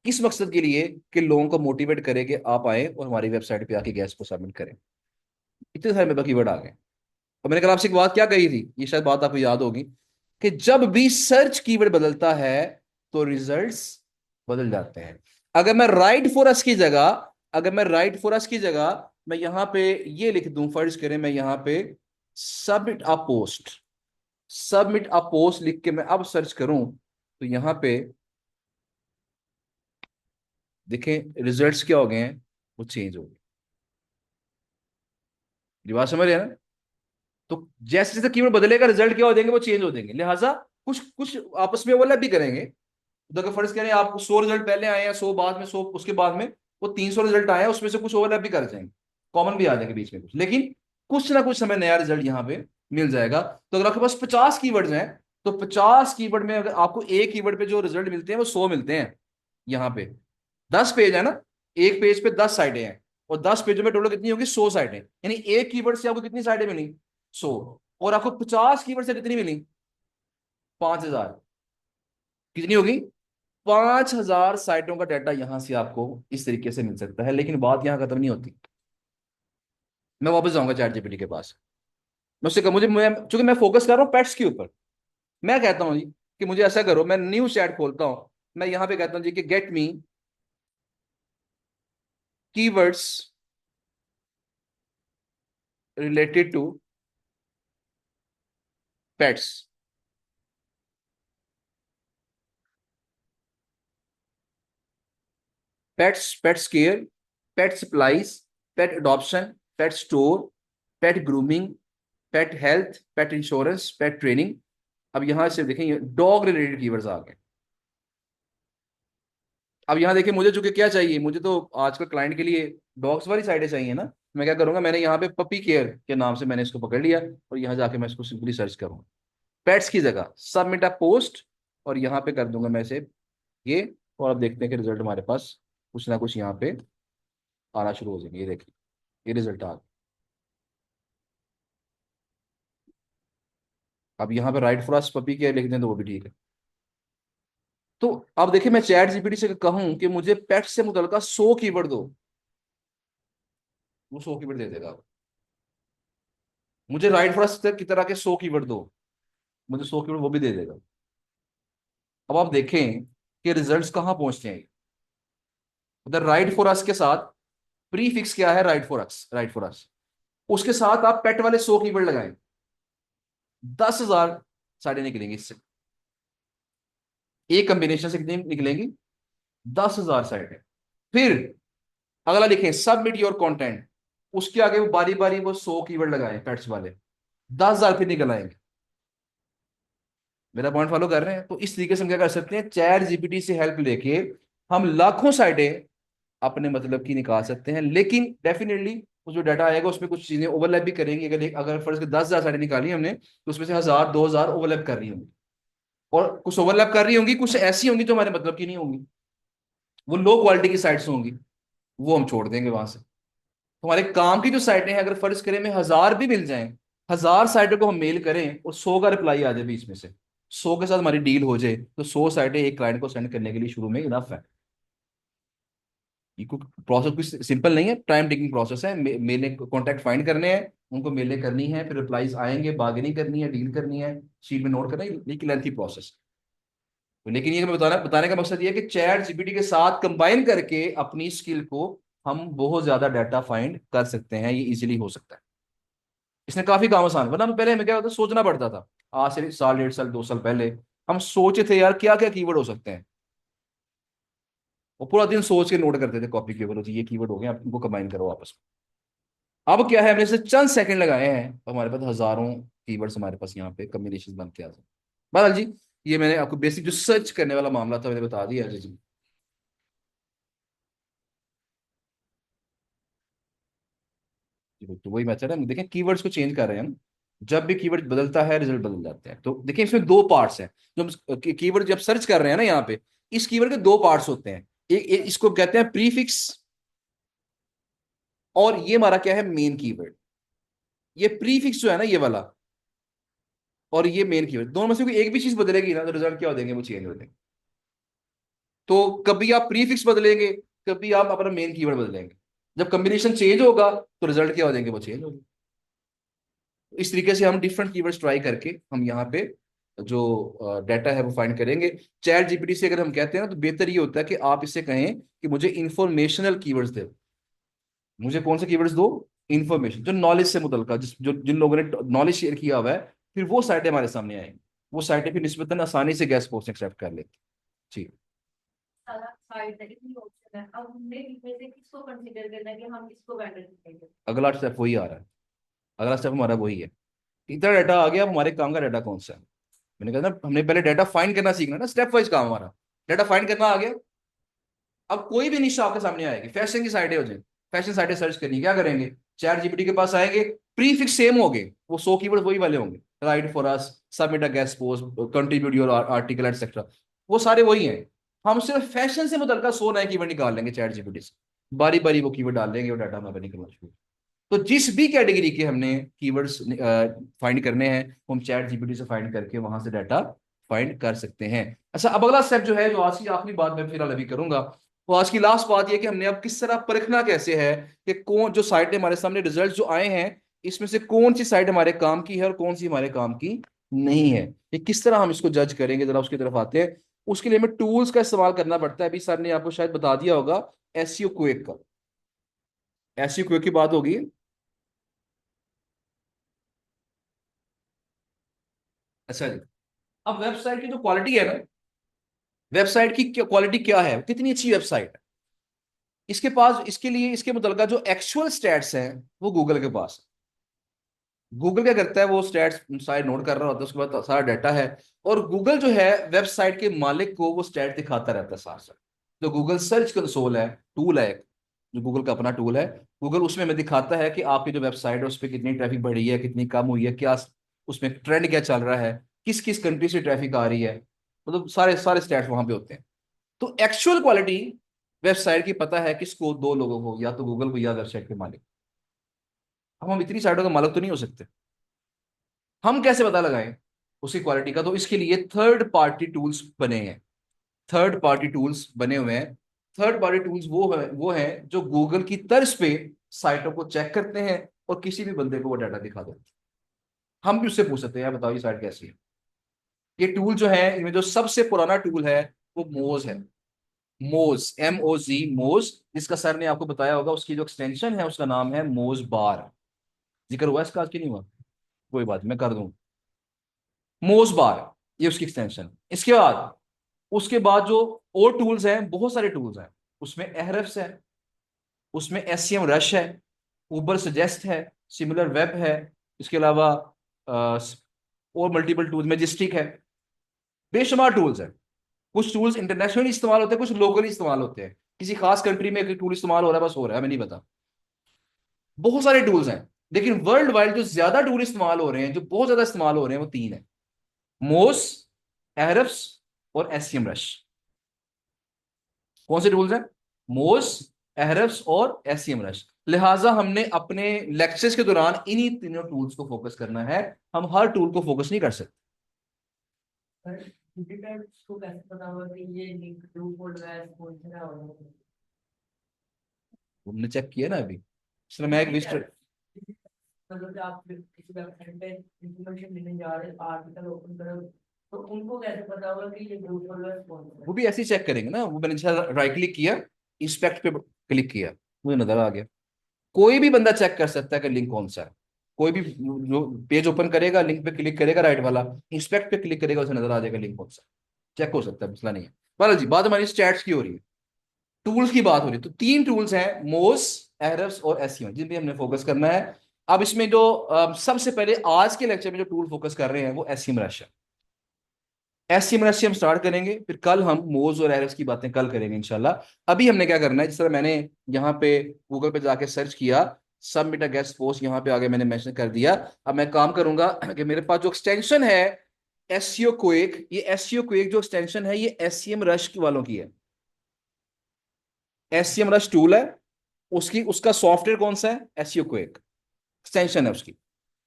किस मकसद के लिए, कि लोगों को मोटिवेट करे कि आप आए और हमारी वेबसाइट पे आके गैस को सबमिट करें। इतने सारे मेरे पास कीवर्ड आ गए। और मैंने कल आपसे एक बात क्या कही थी, ये शायद बात आपको याद होगी, कि जब भी सर्च कीवर्ड बदलता है तो रिजल्ट्स बदल जाते हैं। अगर मैं राइट फॉर अस की जगह अगर मैं राइट फॉर अस की जगह मैं यहां पे ये लिख दूं, फर्ज करें मैं यहां पे सबमिट अ पोस्ट लिख के मैं अब सर्च करूं, तो यहां पे देखें रिजल्ट्स क्या हो गए हैं, वो चेंज हो गए। ये बात समझ रहे हैं ना? तो जैसे जैसे कीवर्ड बदलेगा रिजल्ट क्या हो जाएंगे, वो चेंज हो जाएंगे। लिहाजा कुछ कुछ आपस में ओवरलैप भी करेंगे। तो अगर फर्ज करें आप 100 रिजल्ट पहले आए हैं, 100 बाद में, 100 उसके बाद में, वो 300 रिजल्ट आए हैं, उसमें से कुछ ओवरलैप भी कर जाएंगे, कॉमन भी आ जाएंगे बीच में कुछ, लेकिन कुछ ना कुछ हमें नया रिजल्ट यहाँ पे मिल जाएगा। तो अगर आपके पास 50 कीवर्ड्स हैं, तो 50 कीवर्ड में अगर आपको एक कीवर्ड पे जो रिजल्ट मिलते हैं वो 100 मिलते हैं। यहाँ पे 10 पेज है ना, एक पेज पे 10 साइडें हैं, और 10 पेजों में टोटल कितनी होगी, 100 साइडें, यानी एक कीवर्ड से आपको कितनी साइडें मिली, 100। और आपको 50 कीवर्ड से कितनी मिली, 5000। कितनी होगी, 5000 साइटों का डाटा यहां से आपको इस तरीके से मिल सकता है। लेकिन बात यहां खत्म नहीं होती। मैं वापस जाऊंगा चैट जीपीटी के पास। मैं उससे मुझे मैं चूंकि मैं फोकस कर रहा हूँ पेट्स के ऊपर, मैं कहता हूँ जी कि मुझे ऐसा करो, मैं न्यू चैट खोलता हूँ, मैं यहां पे कहता हूँ जी कि get me keywords related to pets. Pets care, pet supplies, pet adoption, pet store, pet grooming, pet health, pet insurance, pet training. अब यहां से देखें डॉग रिलेटेड कीवर्ड्स आ गए। अब यहाँ देखिए मुझे चूंकि क्या चाहिए, मुझे तो आजकल क्लाइंट के लिए डॉग्स वाली साइडें चाहिए ना। मैं क्या करूंगा, मैंने यहाँ पे पपी केयर के नाम से मैंने इसको पकड़ लिया, और यहाँ जाके मैं इसको सिंपली सर्च करूंगा पेट्स की जगह सबमिट अ पोस्ट, और यहाँ पे कर दूंगा मैं इसे ये। और अब देखते हैं कि रिजल्ट हमारे पास कुछ ना कुछ यहाँ पे आना शुरू हो जाएंगे। ये देखिए ये रिजल्ट आ गया। अब यहाँ पे right for us puppy care लिख दें तो वो भी ठीक है। तो अब देखिए मैं चैट जीपीटी से कहूं कि मुझे पेट से मुतलका 100 कीवर्ड दो, वो 100 कीवर्ड दे देगा। मुझे राइट फॉर अस की तरह के 100 कीवर्ड दो, मुझे 100 कीवर्ड वो भी दे देगा। अब आप देखें कि रिजल्ट्स कहाँ पहुंचते हैं। उधर राइट फॉर अस के साथ प्रीफिक्स क्या है, राइट फॉर अस उसके साथ आप पेट वाले 100 कीवर्ड लगाएं, 10,000 साइडें निकलेंगी इससे। एक कॉम्बिनेशन से कितनी निकलेंगी, 10,000 साइडें। फिर अगला लिखें सबमिट योर कंटेंट, उसके आगे वो बारी बारी वो 100 कीवर्ड लगाएं पेट्स वाले, 10,000 फिर निकल आएंगे। मेरा पॉइंट फॉलो कर रहे हैं? तो इस तरीके से हम क्या कर सकते हैं, चैट जीपीटी से हेल्प लेके हम लाखों साइटें अपने मतलब की निकाल सकते हैं। लेकिन डेफिनेटली वो जो डाटा आएगा उसमें कुछ चीजें ओवरलैप भी करेंगी। अगर अगर फर्ज के 10,000 साइटें निकाली हमने, तो उसमें से 1,000 2,000 ओवरलैप कर रही होंगी, और कुछ ओवरलैप कर रही होंगी, कुछ ऐसी होंगी जो हमारे मतलब की नहीं होंगी, वो लो क्वालिटी की साइट्स होंगी, वो हम छोड़ देंगे वहां से। हमारे काम की जो साइटें हैं, अगर फर्ज करें में 1,000 भी मिल जाएं, 1,000 साइटों को हम मेल करें और 100 का रिप्लाई आ जाए बीच में से, 100 के साथ हमारी डील हो जाए, तो 100 साइटें एक क्लाइंट को सेंड करने के लिए शुरू में इनफ है। ये कोई प्रोसेस कुछ सिंपल नहीं है, टाइम टेकिंग प्रोसेस है। मेले कॉन्टैक्ट फाइंड करने हैं, उनको मेले करनी है, फिर रिप्लाईज आएंगे, बार्गेनिंग करनी है, डील करनी है, शीट में नोट करना है, लेकिन लेंथी प्रोसेस। लेकिन ये मैं बताने का मकसद ये है कि चैट जीपीटी के साथ कंबाइन करके अपनी स्किल को हम बहुत ज्यादा डाटा फाइंड कर सकते हैं, ये इजीली हो सकता है। इसने काफी काम आसान, वरना पहले हमें क्या होता सोचना पड़ता था। आज से साल 1.5 साल 2 साल पहले हम सोचे थे यार क्या क्या कीवर्ड हो सकते हैं, वो पूरा दिन सोच के नोट करते थे कॉपी के ऊपर, ये कीवर्ड हो गए, आप इनको कंबाइन करो आपस में। अब क्या है, हमने सिर्फ चंद सेकंड लगाए हैं, तो हमारे पास हजारों कीवर्ड्स हमारे पास यहाँ पे कम्बिनेशन बन के आ जाए। बहरहाल जी, ये मैंने आपको बेसिक जो सर्च करने वाला मामला था मैंने बता दिया जी। तो वही मैथड है, देखें कीवर्ड्स को चेंज कर रहे हैं हम, जब भी कीवर्ड बदलता है रिजल्ट बदल जाते हैं। तो देखिए इसमें दो पार्ट्स हैं, जो हम कीवर्ड जब सर्च कर रहे हैं ना यहाँ पे, इस कीवर्ड के दो पार्ट्स होते हैं। इसको कहते हैं प्रीफिक्स, और ये हमारा क्या है, मेन कीवर्ड। ये प्रीफिक्स जो है ना ये वाला, और ये मेन कीवर्ड, दोनों में से कोई एक भी चीज बदलेगी ना तो रिजल्ट क्या हो जाएंगे, वो चेंज हो जाएंगे। तो कभी आप प्रीफिक्स बदलेंगे, कभी आप अपना मेन कीवर्ड बदलेंगे, जब कॉम्बिनेशन चेंज होगा तो रिजल्ट क्या हो जाएंगे, वो चेंज होंगे। इस तरीके से हम डिफरेंट कीवर्ड्स ट्राई करके हम यहाँ पे जो डाटा है वो फाइंड करेंगे। चैट जीपीटी से अगर हम कहते हैं ना, तो बेहतर ये होता है कि आप इससे कहें कि मुझे इंफॉर्मेशनल कीवर्ड्स दे, मुझे कौन से कीवर्ड्स दो, इंफॉर्मेशन, जो नॉलेज से मुतल्लिका, जिन लोगों ने नॉलेज शेयर किया हुआ है, फिर वो साइटें हमारे सामने आएंगी। वो साइटें फिर निस्बतन आसानी से गेस्ट पोस्ट एक्सेप्ट कर लेती। जी। सारा साइड है, इतनी ऑप्शन है, अब हमने इनमें से किसको कंसीडर करना है कि हम इसको वेंडर करेंगे। अगला स्टेप वही आ रहा है, अगला स्टेप हमारा वही है। इतना डाटा आ गया, अब हमारे काम का डाटा कौन सा है। मैंने कहा ना, हमने पहले डाटा फाइंड करना सीखना ना, स्टेप वाइज काम हमारा। डाटा फाइंड करना आ गया, अब कोई भी निशा आपके सामने आएगी, फैशन की साइटें हो जाए, फैशन साइटें सर्च करनी, क्या करेंगे, चैट जीपीटी के पास आएंगे, प्रीफिक्स सेम होंगे, वो 100 कीवर्ड वही वाले होंगे, right for us, submit a guest post, contribute your article etcetera, वो सारे वही हैं। हम सिर्फ फैशन से मुतल्लिका 100 नए कीवर्ड निकाल लेंगे चैट जीपीटी से, बारी बारी वो कीवर्ड डाल देंगे और डाटा हमारा निकलना शुरू। तो जिस भी कैटेगरी के हमने कीवर्ड्स फाइंड करने हैं, वो हम चैट जीपीटी से फाइंड करके वहां से डाटा फाइंड कर सकते हैं। अच्छा, अब अगला स्टेप जो है, जो आज की आखिरी बात मैं फिलहाल अभी करूंगा, तो आज की लास्ट बात ये कि हमने अब किस तरह परखना कैसे है कि कौन जो साइट हमारे सामने रिजल्ट जो आए हैं, इसमें से कौन सी साइट हमारे काम की है और कौन सी हमारे काम की नहीं है। ये किस तरह हम इसको जज करेंगे, जरा उसकी तरफ आते हैं। उसके लिए हमें टूल्स का इस्तेमाल करना पड़ता है। अभी सर ने आपको शायद बता दिया होगा, एसईओ क्विक का, एसईओ क्विक की बात होगी। अच्छा जी, अब वेबसाइट की जो क्वालिटी है ना, वेबसाइट की क्वालिटी क्या है, कितनी अच्छी वेबसाइट है, इसके पास, इसके लिए इसके मुतलका जो एक्चुअल स्टैट्स हैं वो गूगल के पास है। गूगल क्या करता है, वो स्टैट्स साइड नोट कर रहा होता है, उसके बाद सारा डाटा है, और गूगल जो है वेबसाइट के मालिक को वो स्टैट दिखाता रहता है साथ साथ। जो गूगल सर्च कंसोल है, टूल है एक, जो गूगल का अपना टूल है, गूगल उसमें हमें दिखाता है कि आपकी जो वेबसाइट है उस पर कितनी ट्रैफिक बढ़ी है, कितनी कम हुई है, क्या उसमें ट्रेंड क्या चल रहा है, किस किस कंट्री से ट्रैफिक आ रही है, मतलब सारे सारे स्टैट्स वहां पे होते हैं। तो एक्चुअल क्वालिटी वेबसाइट की पता है किसको, दो लोगों को, या तो गूगल को या वेबसाइट के मालिक। अब हम इतनी साइटों का मालिक तो नहीं हो सकते, हम कैसे पता लगाएं उसकी क्वालिटी का, तो इसके लिए थर्ड पार्टी टूल्स बने हैं। थर्ड पार्टी टूल्स बने हुए हैं। थर्ड पार्टी टूल्स वो हैं जो गूगल की तर्ज पे साइटों को चेक करते हैं और किसी भी बंदे को वो डाटा दिखा देते हैं। हम भी उससे पूछ सकते हैं, यार बताओ ये साइट कैसी है। ये टूल जो है, इनमें जो सबसे पुराना टूल है वो मोज है। मोज, MOZ, मोज, जिसका सर ने आपको बताया होगा, उसकी जो एक्सटेंशन है उसका नाम है मोज बार। जिक्र हुआ इसका आज की नहीं हुआ, कोई बात नहीं, मैं कर दूं। मोज बार, ये उसकी एक्सटेंशन है। उसके बाद जो और टूल्स हैं, बहुत सारे टूल्स हैं, उसमें एहरेफ्स है, उसमें SEM रश है, उबर सजेस्ट है, सिमिलर वेब है, इसके अलावा और मल्टीपल टूल्स, मैजिस्टिक है, बेशुमार टूल्स है। कुछ टूल्स इंटरनेशनली इस्तेमाल होते हैं, कुछ लोकली इस्तेमाल होते हैं, किसी खास कंट्री में एक टूल इस्तेमाल हो रहा है, बस हो रहा है, हमें नहीं पता। बहुत सारे टूल्स हैं, लेकिन वर्ल्ड वाइड जो ज्यादा टूल इस्तेमाल हो रहे हैं, जो बहुत ज्यादा इस्तेमाल हो रहे हैं, वो तीन है: मोस, एहरफ्स और SEM रश। कौन से टूल्स हैं? मोस, एहरफ्स और SEM रश। लिहाजा हमने अपने लेक्चर्स के दौरान इन्हीं तीनों टूल्स को फोकस करना है, हम हर टूल को फोकस नहीं कर सकते। पर डिटेल्स को कैसे पता होगा कि ये लिंक टू कोड है, कौन सा होगा। हमने चेक किया ना अभी, इसलिए मैं एक लिस्ट, मतलब कि आप किसी वेबसाइट पे इंफॉर्मेशन लेने जा रहे हैं, आर्टिकल ओपन करो, तो उनको कैसे पता होगा कि ये ग्रुप फॉलोअर्स कौन सा वो है। भी ऐसे ही चेक करेंगे ना। वो मैंने राइट क्लिक किया, इंस्पेक्ट पे क्लिक किया, मुझे नजर आ गया। कोई भी बंदा चेक कर सकता है कि लिंक कौन सा है। कोई भी जो पेज ओपन करेगा, लिंक पे क्लिक करेगा, राइट वाला, इंस्पेक्ट पे क्लिक करेगा, उसे नजर आ जाएगा लिंक कौन सा, चेक हो सकता है, मसला नहीं है। बहरहाल जी, बात हमारी स्टैट्स की हो रही है, टूल्स की बात हो रही है। तो तीन टूल्स हैं, मोस, एहरफ्स और SEM, जिन पे हमने फोकस करना है। अब इसमें जो सबसे पहले आज के लेक्चर में जो टूल फोकस कर रहे हैं वो SEM रश है। SEM रश से हम स्टार्ट करेंगे, फिर कल हम मोज और एरर्स की बातें कल करेंगे इंशाल्लाह। अभी हमने क्या करना है, जिस तरह मैंने यहाँ पे गूगल पे जाके सर्च किया, सबमिट अ गेस्ट पोस्ट, यहाँ पे आगे मैंने मेंशन कर दिया। अब मैं काम करूंगा कि मेरे पास जो एक्सटेंशन है एसईओ क्विक, ये एसईओ क्विक जो एक्सटेंशन है ये SEM रश वालों की है। SEM रश टूल है, उसकी उसका सॉफ्टवेयर कौन सा है, SEO क्विक एक्सटेंशन है उसकी।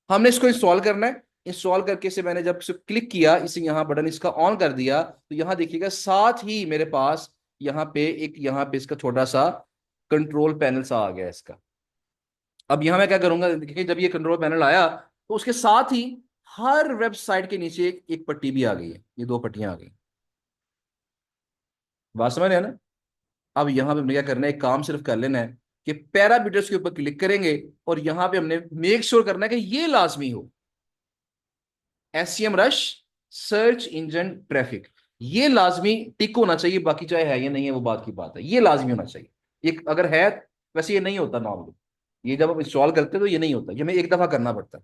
हमने इसको इंस्टॉल करना है। इंस्टॉल करके इसे मैंने जब इसे क्लिक किया, इसे यहाँ बटन इसका ऑन कर दिया, तो यहाँ देखिएगा साथ ही मेरे पास यहाँ पे इसका छोटा सा कंट्रोल पैनल सा आ गया इसका। अब यहाँ मैं क्या करूंगा, देखिए जब ये कंट्रोल पैनल आया तो उसके साथ ही हर वेबसाइट के नीचे एक पट्टी भी आ गई है, ये दो पट्टियां आ गई। बात समझ रहे हैं ना? अब यहाँ पे हमने क्या करना है, एक काम सिर्फ कर लेना है कि पैरामीटर्स के ऊपर क्लिक करेंगे और यहाँ पे हमने मेक श्योर करना है कि ये लाजमी हो, SEM rush, search engine traffic, ये लाजमी टिक होना चाहिए। बाकी चाहे है या नहीं है वो बात की बात है, ये लाजमी होना चाहिए। एक अगर है, वैसे ये नहीं होता नॉर्मली, ये जब हम इंस्टॉल करते हैं तो ये नहीं होता, ये हमें एक दफा करना पड़ता है।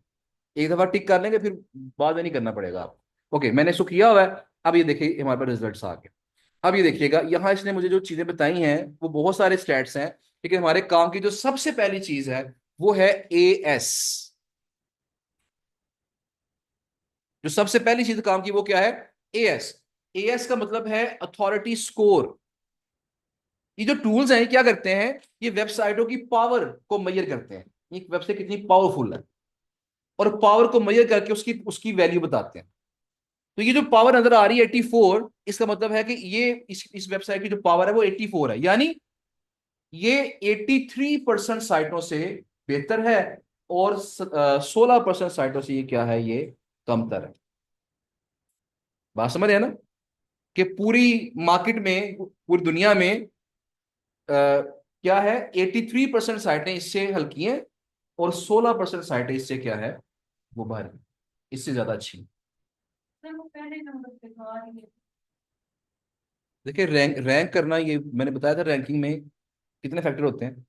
एक दफा टिक कर लेंगे फिर बाद में नहीं करना पड़ेगा आपको। ओके, मैंने इसको किया हुआ है। अब ये देखिए हमारे पास रिजल्ट्स आ गए। अब ये देखिएगा यहाँ इसने मुझे जो चीजें बताई हैं वो बहुत सारे स्टैट्स हैं, लेकिन हमारे काम की जो सबसे पहली चीज है वो है एएस। जो सबसे पहली चीज काम की वो क्या है? एएस। एएस का मतलब है अथॉरिटी स्कोर। ये जो टूल्स हैं ये क्या करते हैं, ये वेबसाइटों की पावर को मेजर करते हैं, एक वेबसाइट कितनी पावरफुल है, और पावर को मेजर करके उसकी उसकी वैल्यू बताते हैं। तो ये जो पावर नजर आ रही है 84, इसका मतलब है कि ये इस वेबसाइट की जो पावर है वो 84 है, यानी ये 83% साइटों से बेहतर है, और 16% साइटों से ये क्या है, ये कमतर है। बात समझ रहे हैं ना? कि पूरी मार्केट में, पूरी दुनिया में क्या है, 83% साइटें इससे हल्की हैं, और 16% साइटें इससे क्या है, वो भारी, इससे ज्यादा अच्छी। सर वो पहले नंबर पे तो आ रही है। देखिए रैंक रैंक करना, ये मैंने बताया था रैंकिंग में कितने फैक्टर होते हैं,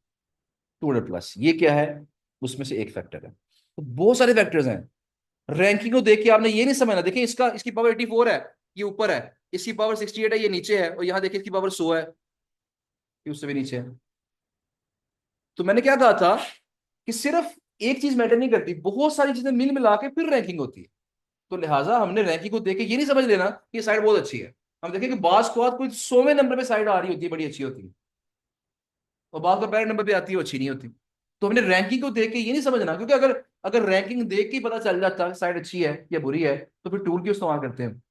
200+। ये क्या है, उसमें से एक फैक्टर है। तो बहुत सारे फैक्टर्स हैं। रैंकिंग को देख के आपने ये नहीं समझना, देखिए इसकी पावर 84 है, ये ऊपर है, इसकी पावर 68 है, ये नीचे है, और यहाँ देखिए इसकी पावर 100 है, ये उससे भी नीचे है। तो मैंने क्या कहा था कि सिर्फ एक चीज मैटर नहीं करती, बहुत सारी चीजें मिल मिला के फिर रैंकिंग होती है। तो लिहाजा हमने रैंकिंग को देख के ये नहीं समझ लेना कि ये साइट बहुत अच्छी है। हम देखें कि बास स्क्वाड कोई 100वें नंबर पे साइट आ रही होती है, बड़ी अच्छी होती है, और बात को पहले नंबर पे आती है, वो अच्छी नहीं होती। तो हमने रैंकिंग को देख के ये नहीं समझना, क्योंकि अगर अगर रैंकिंग देख के ही पता चल जाता साइट अच्छी है या बुरी है, तो फिर टूल क्यों इस्तेमाल करते हैं?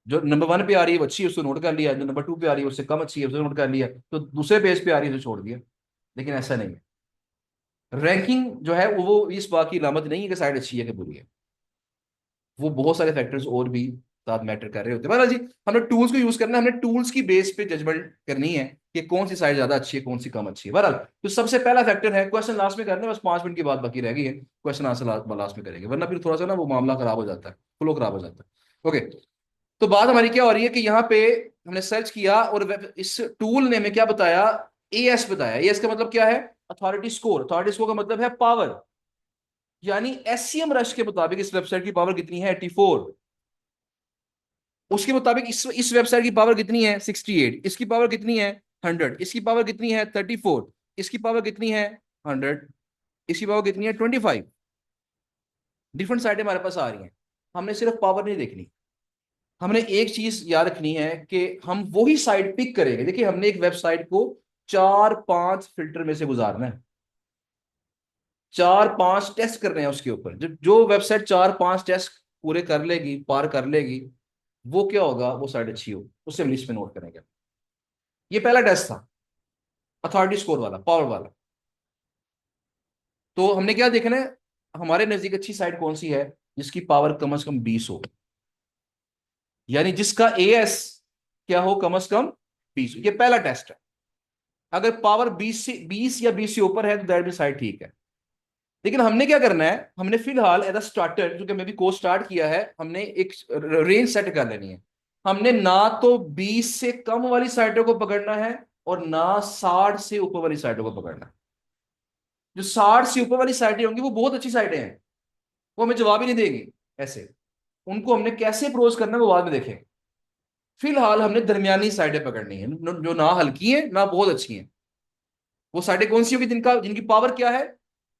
जो नंबर 1 पे आ रही है वो अच्छी है, उसको नोट कर लिया, जो नंबर 2 पे आ रही है उससे कम अच्छी है, उसे नोट कर लिया, तो दूसरे पेज पे आ रही है उसे छोड़ दिया। लेकिन ऐसा नहीं है। रैंकिंग जो है वो इस बात की अलामत नहीं है कि साइट अच्छी है कि बुरी है, वो बहुत सारे फैक्टर्स और भी साथ मैटर कर रहे होते हैं। बहरहाल जी, हमने टूल्स को यूज करना है, हमने टूल्स की बेस पे जजमेंट करनी है कि कौन सी साइट ज्यादा अच्छी है, कौन सी कम अच्छी है। बहरहाल तो सबसे पहला फैक्टर है, क्वेश्चन लास्ट में करने हैं, बस 5 मिनट की बात बाकी रह गई है, क्वेश्चन आंसर लास्ट में करेंगे, वरना फिर थोड़ा सा ना वो मामला खराब हो जाता है, फ्लो खराब हो जाता है। ओके, तो बात हमारी क्या हो रही है कि यहाँ पे हमने सर्च किया और इस टूल ने हमें क्या बताया, एएस बताया। एएस का मतलब क्या है? Authority score. अथॉरिटी स्कोर का मतलब है पावर, यानी एससीएम रश के मुताबिक इस वेबसाइट की पावर कितनी है, 84। उसके मुताबिक इस वेबसाइट की पावर कितनी है, 68। इसकी पावर कितनी है, 100। इसकी पावर कितनी है, 34। इसकी पावर कितनी है, 100। इसकी पावर कितनी है, 25। डिफरेंट साइटें हमारे पास आ रही हैं। हमने सिर्फ पावर नहीं देखनी, हमने एक चीज याद रखनी है कि हम वही साइट पिक करेंगे। देखिए हमने एक वेबसाइट को 4-5 फिल्टर में से गुजारना है, 4-5 टेस्ट करने हैं उसके ऊपर। जो जो वेबसाइट 4-5 टेस्ट पूरे कर लेगी, पार कर लेगी, वो क्या होगा, वो साइट अच्छी हो, उसे हम लिस्ट में नोट करेंगे। ये पहला टेस्ट था, अथॉरिटी स्कोर वाला, पावर वाला। तो हमने क्या देखना है, हमारे नजदीक अच्छी साइट कौन सी है जिसकी पावर कम से कम 20 हो, यानी जिसका एएस क्या हो, कम से कम 20। ये पहला टेस्ट है। अगर पावर 20 या 20 से ऊपर है तो दैट भी साइट ठीक है। लेकिन हमने क्या करना है, हमने फिलहाल एज अ स्टार्टर, जो कि मैं भी कोर्स स्टार्ट किया है, हमने एक रेंज सेट कर लेनी है। हमने ना तो 20 से कम वाली साइटों को पकड़ना है, और ना 60 से ऊपर वाली साइटों को पकड़ना है। जो 60 से ऊपर वाली साइटें होंगी वो बहुत अच्छी साइटें हैं, वो हमें जवाब ही नहीं देगी ऐसे। उनको हमने कैसे अप्रोच करना है वो बाद में देखेंगे। फिलहाल हमने दरमियानी साइटें पकड़नी है, जो ना हल्की हैं ना बहुत अच्छी हैं। वो साइटें कौन सी होगी, जिनकी पावर क्या है,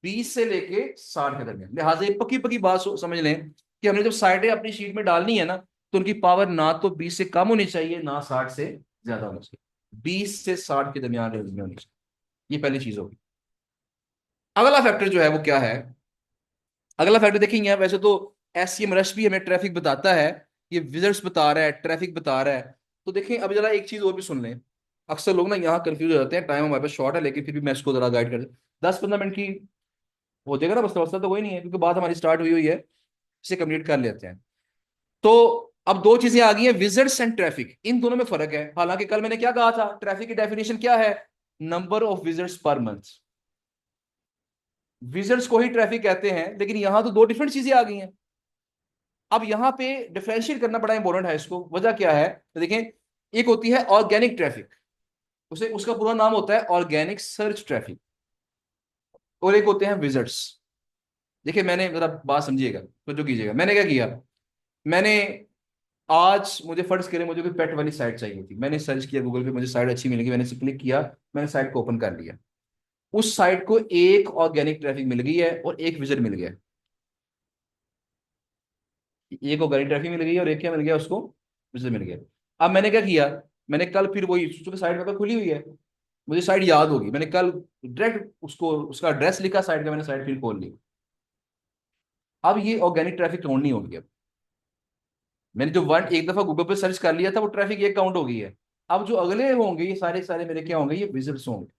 20 से लेके 60 के दरमियान। लिहाजा ये पक्की पक्की बात समझ लें कि हमने जब साइटें अपनी शीट में डालनी है ना, तो उनकी पावर ना तो 20 से कम होनी चाहिए, ना 60 से ज्यादा होनी चाहिए, 20 से 60 के दरमियान रेंज में होनी चाहिए। ये पहली चीज होगी। अगला फैक्टर जो है वो क्या है, अगला फैक्टर देखेंगे यहाँ, वैसे तो एससीएम रश भी हमें ट्रैफिक बताता है, ये विजिट्स बता रहा है, ट्रैफिक बता रहा है। तो देखें अब जरा एक चीज और भी सुन लें। अक्सर लोग ना यहाँ कंफ्यूज हो जाते हैं, टाइम हमारे पास शॉर्ट है लेकिन फिर भी मैं इसको जरा गाइड कर, 10-15 मिनट की हो जाएगा ना, बस मसला तो कोई नहीं है क्योंकि बात हमारी स्टार्ट हुई हुई है, इसे कंप्लीट कर लेते हैं। तो अब दो चीजें आ गई हैं, विजिट्स एंड ट्रैफिक, इन दोनों में फर्क है। हालांकि कल मैंने क्या कहा था, ट्रैफिक की डेफिनेशन क्या है, number of visits per month. Visits को ही ट्रैफिक कहते हैं, लेकिन यहां तो दो डिफरेंट चीजें आ गई हैं। अब यहां पे डिफरेंशिएट करना बड़ा इंपॉर्टेंट है इसको, वजह क्या है तो देखें, एक होती है ऑर्गेनिक ट्रैफिक, उसे उसका पूरा नाम होता है ऑर्गेनिक सर्च ट्रैफिक, और एक होते हैं विजिट्स। देखिए मैंने जरा बात समझिएगा तो जो कीजिएगा, मैंने क्या किया, मैंने आज मुझे फर्ज करें मुझे कोई पेट वाली साइट चाहिए थी, मैंने सर्च किया गूगल पे, मुझे साइट अच्छी मिलेगी, मैंने क्लिक किया, मैंने साइट को ओपन कर लिया। उस साइट को एक ऑर्गेनिक ट्रैफिक मिल गई है और एक विजिट मिल गया, एक ऑर्गेनिक ट्रैफिक मिल गई है और एक क्या मिल गया उसको, विजिट मिल गया। अब मैंने क्या किया, मैंने कल फिर वही, चूंकि साइट मेरे पास खुली हुई है, मुझे साइट याद होगी, मैंने कल डायरेक्ट उसको उसका एड्रेस लिखा साइट का, मैंने साइट फिर खोल ली। अब ये ऑर्गेनिक ट्रैफिक काउंट नहीं होगी। अब मैंने जो वन एक दफा गूगल पे सर्च कर लिया था वो ट्रैफिक एक काउंट हो गई है। अब जो अगले होंगे ये सारे सारे मेरे क्या होंगे, ये विजिट्स होंगे।